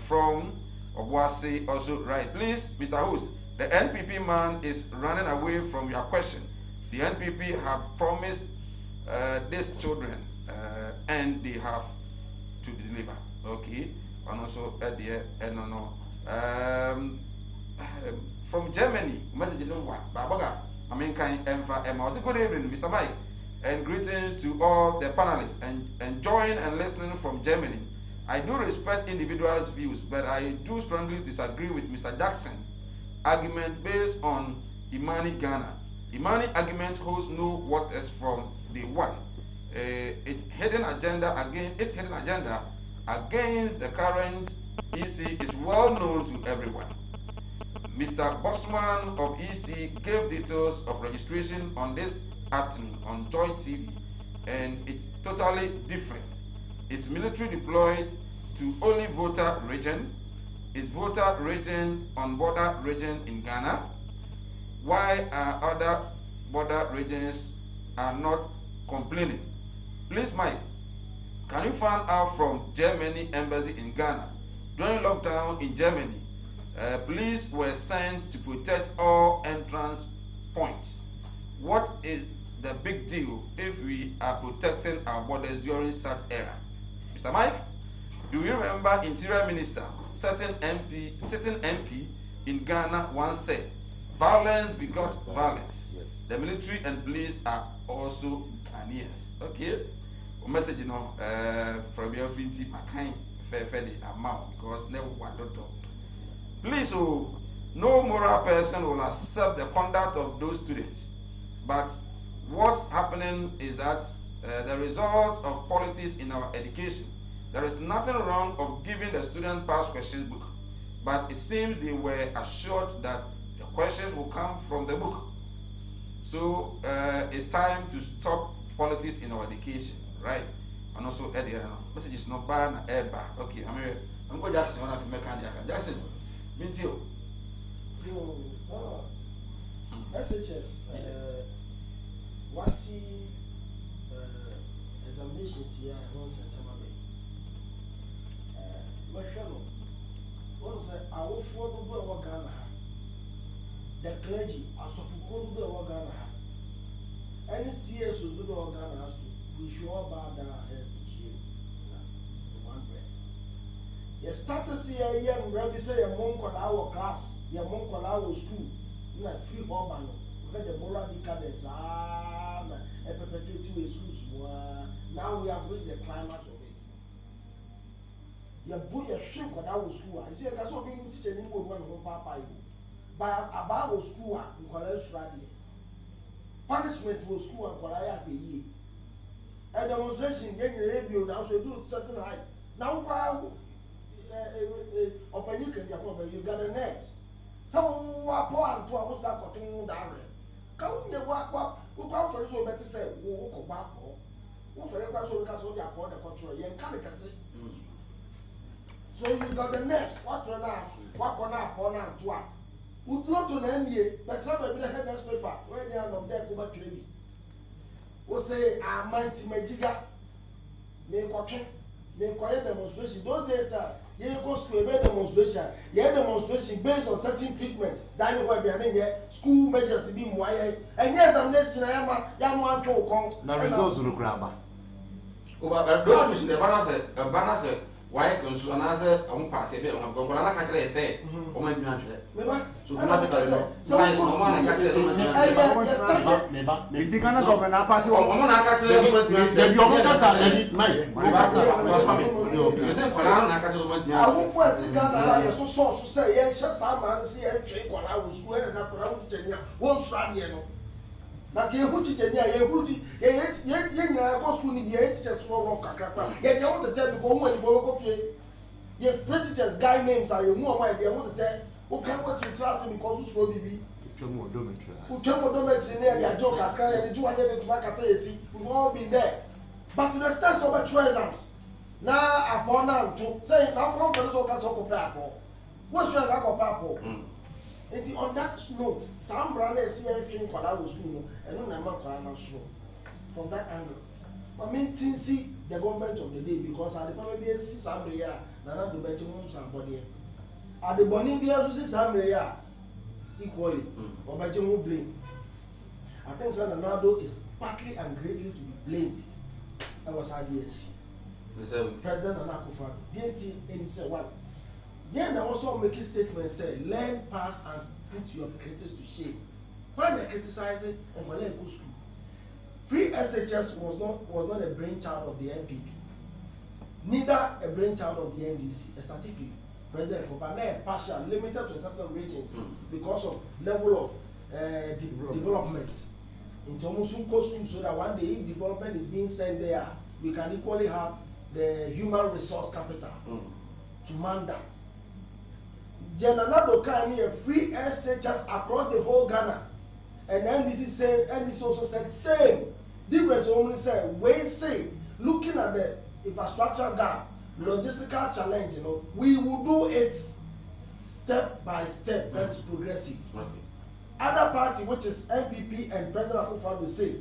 from Obuasi also right. Please, Mr. Host, the NPP man is running away from your question. The NPP have promised these children and they have to deliver. Okay, and also from Germany, message Babaga. I mean, good evening, Mr. Mike, and greetings to all the panelists and enjoying and listening from Germany. I do respect individuals' views, but I do strongly disagree with Mr. Jackson's argument based on Imani Ghana. Imani argument holds no waters from the one. Its hidden agenda against the current EC is well known to everyone. Mr. Bossman of EC gave details of registration on this afternoon on Joy TV, and it's totally different. It's military deployed to only voter region. It's voter region on border region in Ghana. Why are other border regions are not complaining? Please, Mike, can you find out from Germany embassy in Ghana? During lockdown in Germany, police were sent to protect all entrance points. What is the big deal if we are protecting our borders during such era? Mr. Mike, do you remember Interior Minister, certain MP in Ghana once said, violence begot violence. Yes. The military and police are also Ghanaians. Okay? A message, from your Finti Makai, fair amount, because never one doctor. Please, no moral person will accept the conduct of those students. But what's happening is that the result of politics in our education. There is nothing wrong of giving the student past questions book, but it seems they were assured that the questions will come from the book. So it's time to stop politics in our education, right? And also, message is not bad, okay. I mean, Uncle Jackson, one of the mechanic. Jackson, Mintio. SHS, wasi examinations here, once and some of one say, I will follow what Ghana. The clergy, as of what Ghana. Any CS who's the Ghana has to be sure about that as one breath. You start to see a young rabbi say a monk on our class, your monk on our school, not free urban, where the moral decadence a perpetuating schools. Now we have reached the climax of it. You put your ship on our school. I see a gas of being teaching in one who papa you. By about our school in college radio. Punishment was school and Korea for ye. A demonstration getting a review now, so do certain height. Now, open you can get you got the nerves. So, what point to our sack to Darren? Come, you walk, who go for you better say, walk back. Who for the because of your point of control, you can't see. So, you got the nerves. What on earth? What on earth? On earth, what? Would not to the NBA, but never been a headless paper when they are not there. Go back to me. We say, I might Majiga make watching, make quiet demonstration. Those days, you go to a demonstration, you demonstration based on certain treatment. That you will be having school measures be more. And yes, I'm not Yaman to come. Now, results will grab. Those the banner said, why consul and answer on pass a bit on Gongola Catcher say, oh my God. So, science, no one catches If you cannot open up, pass on one catches I will fight together. So, so say, yes, some man see and shake while I was wearing up around Kenya. One Stradiano. Now, you put it in here, you put it, you go school in the teachers for rock. Yet, you want to tell people when you go off here. Yet, teachers, guy names are you more why they want to tell who can watch you trust him because who's for BB. Who can odometry near your joke, I cry and 200 to back at 80. We've all been there. But to the extent so much exams. Now, upon now, to say, now come to the Soka Papo. What's your lack of Papo? And on that note, some brothers see everything called our school and no number called show. From that angle, I mean, see the government of the day because I probably see some area, none of the bedroom somebody. At the Bonibia, see some area equally, or bedroom blame. I think Sanado is partly and greatly to be blamed. That was IDS. President Anakufa didn't any say one. Then they also make a statement say, learn, pass, and put your critics to shame. When they criticize it, and when they go school. Free SHS was not a brainchild of the NPP. Neither a brainchild of the NDC. A statistic, President Kobane, partial, limited to certain regions because of level of development. Into Musuko so that one day if development is being sent there, we can equally have the human resource capital to man that. Jenanado can a free SHS across the whole Ghana. And NDC also said same. Difference only said, we say, looking at the infrastructure gap, logistical challenge, we will do it step by step. That is progressive. Okay. Other party, which is NPP and President Akufo will say,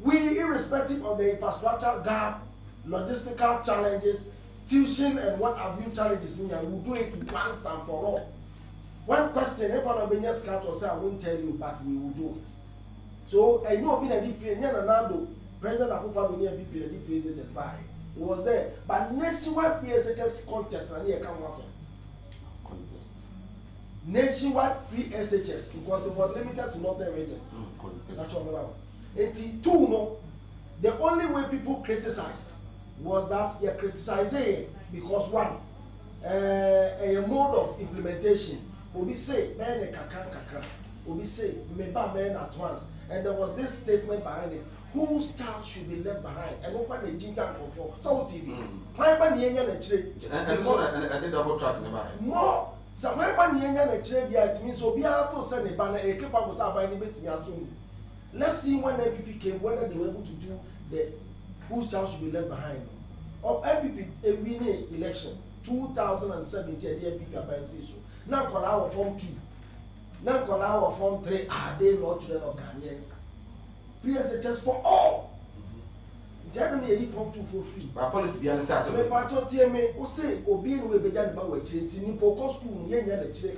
we, irrespective of the infrastructure gap, logistical challenges, tuition and what have you challenges in here, we'll do it once and for all. One question, if I'm a scout or say, I won't tell you, but we will do it. So, I know being a different, President Akufo will be a different SHS by. It was there. But nationwide free SHS contest, and here come once. Contest. Nationwide free SHS, because it was limited to Northern region. That's what I'm about. 82, no. The only way people criticized was that you're criticizing because one, a mode of implementation. Obi say, man, a kakran. Obi say, meba man at once. And there was this statement behind it. Whose child should be left behind? And open the ginger for so TV. Why ban the Indian and I did double tracking about it. More. So why ban the Indian it means so be a send a banner a keep up with our binding bit soon. Let's see when NPP came, whether they were able to do the whose child should be left behind. Or NPP a winning election. 2017 the NPP abansi so na kola wa form 2 na kola wa form 3 are they not children of Ghanaians free SHS for all Jadon ye form 2 for free but policy be answer so me pato tie me o say obi ni we beja ni ba wa chire ti ni poko school ye nya na chire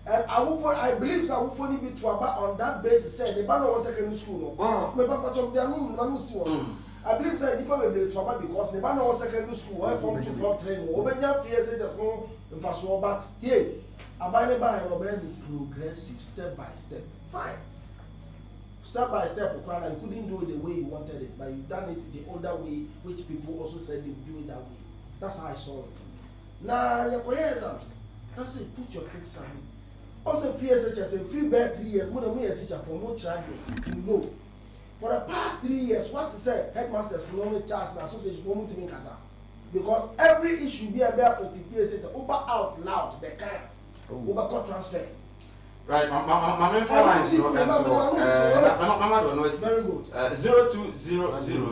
and I believe I will fully be to about on that basis say the ban was secondary school no me pato dia no si wo I believe say the people will to about because the ban was secondary school why form 2 form 3 no obenya free SHS no mfaso but here abane ba no be progressive step by step fine step by step, you couldn't do it the way you wanted it, but you've done it the other way, which people also said they would do it that way. That's how I saw it. Now, your career exams, that's it, put your kids on. Also, free SHS, a free bed 3 years, when I'm a teacher for more child to know. For the past 3 years, what to say, headmasters, no chance, and association, won't to make Kaza. Because every issue be a bear for free SHS, over out loud, they can, over court transfer. Right, my main phone line is Mama don't know. Very good. 0200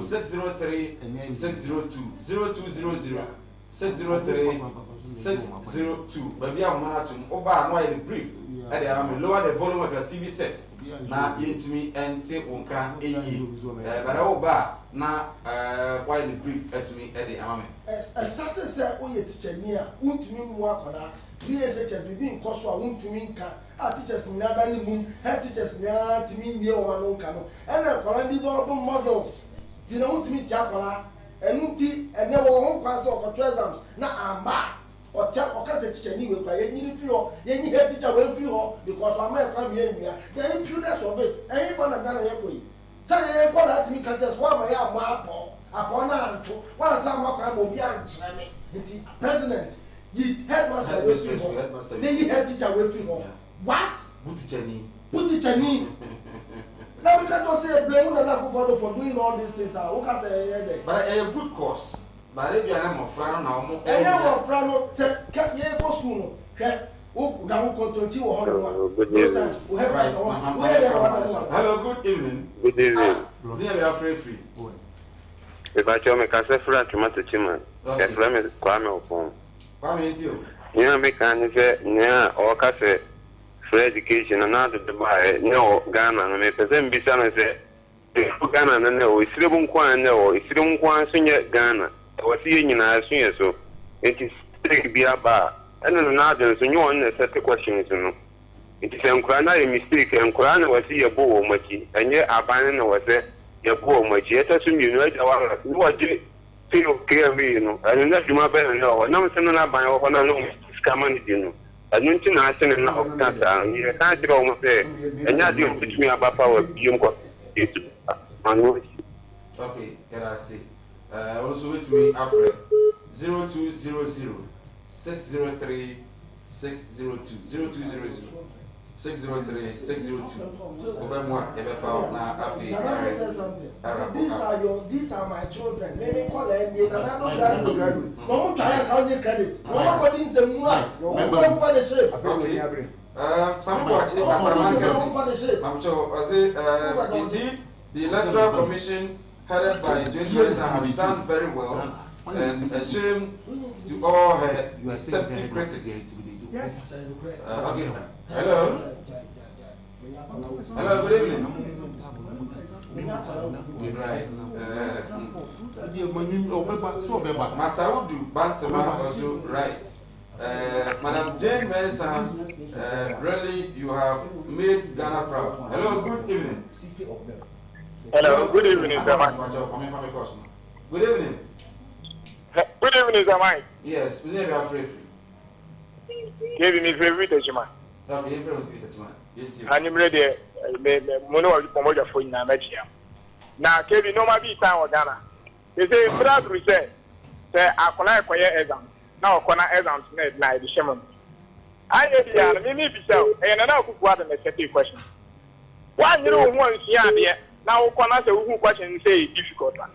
603 602 0200 603 602. Baby, I'm going to oba no the brief. And I'm lower the volume of your TV set. Na yentumi ente onka eyi. But oba na why the brief at me e dey amame. Started say oye teacher ni a untumi mu akoda. PSHS we bin koso a untumi nka. A teachers ni abani mu, head teachers ni a timi nie o ma no nka no. E na akoda ndi bo muscles. Ti na untumi ti akoda. Enu ti ene wo ho kwan so okoto exams na amba. Okase teacher ni we kwa ye nyini fi ho ye nyi head teacher we fi ho because am e kwa me enua the impudence of it e for na Ghana ye koi say ye call that me catches one my am apo na anto one sam akwa ma obi ankyere me nti president ye headmaster we fi ho ye head teacher we fi ho what put teacher ni now we can't just say blame na for doing all these things who can say but a good course. But if you are not friend now, and you are friend, say, can't you go school? Hello, good evening. Good evening. We are free. If I tell me, can I say, tomato chima? That's let me Kwame Opon. Kwame, you. Yeah, me can say, yeah, or can say, free education and not to buy no Ghana. And me present be son say, Ghana and no, it's Sibum Kwan, no, it's Sibum Kwan, senior Ghana. Was seeing in our senior so it is take be a bar and then another so you want to set the questions it is a mistake and Quran was see a bow machi and yet abandon was there your bow machi yet assume you know what you feel clear me and that's my better no no sending up by one alone scamming I don't think I send enough cancer you can't go almost there and you don't teach me about power you got it okay can I see also with me Alfred 0200 603 602 0200 603 602 Obemwa Ebefa na Afi these are my children maybe call them and I don't graduate no try count credit no go din se mu a go for the shape some watch indeed the electoral commission headed by Jane Melissa have done very well and a shame to all her deceptive critics. Yes. Okay. Hello. Hello, good evening. Right. Masaudu Bantama also right. Madam Jane Melissa, really you have made Ghana proud. Hello, good evening. Hello, good evening, sir. Good evening. Good evening, sir. Yes, we never are free. Kevin is very rich, man. Okay, you're from Peter. I'm ready. Mono promoter for Nigeria. Now, Kevin, no matter time or Ghana. They say, Brad, we say, I can acquire exam. Now, I can exam tonight, night, the shaman. I need to sell, and I could go out and set a question. One year, one year, now, can answer who question say difficult one.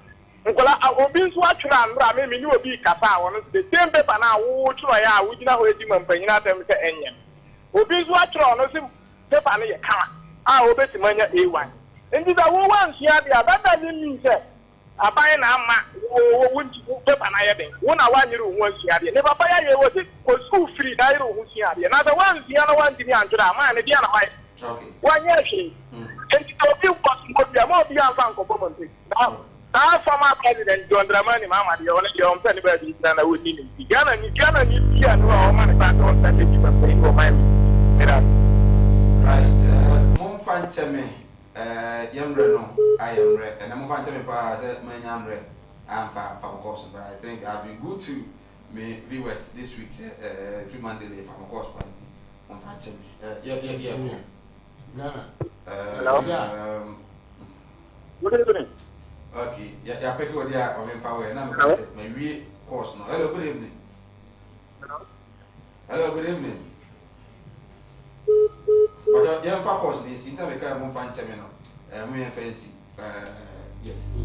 Nkola obin so atwena nra me me ni obi kasa won the same paper na wo tworo ya wo gina ho edi mampanyin atam se enye obin so atworo no se paper no ye kama a obeti manya A1 ndi da wo wan hia dia baba ni mi se aban na ama wo wunti paper na yɛ den wo na wanyere wo ho asuade ne papa ya yɛ wo se ko school free na yere wo ho asuade na sɛ wan sia na wan dini antura ama ne dia na hwai wanyɛ hwe enti obi ko bia ma obi anfa nkɔbɔ monte na former president John Dramani Mahama de on the on pen ba bi na wo ni ni Ghana ni bia no o ma ne ba to stand the people pay go my right mon fan cheme yemre no ayemre and mon fan cheme pa say manyamre am fa course but I think I've been good to me viewers this week 3 Monday for course party mon fan cheme yeah hello good evening. Okay, yeah, pick what they are on far away. Now, my course. No, hello, good evening. Hello, good evening. But young far course, they see that we can't move on. Me and fancy. Yes.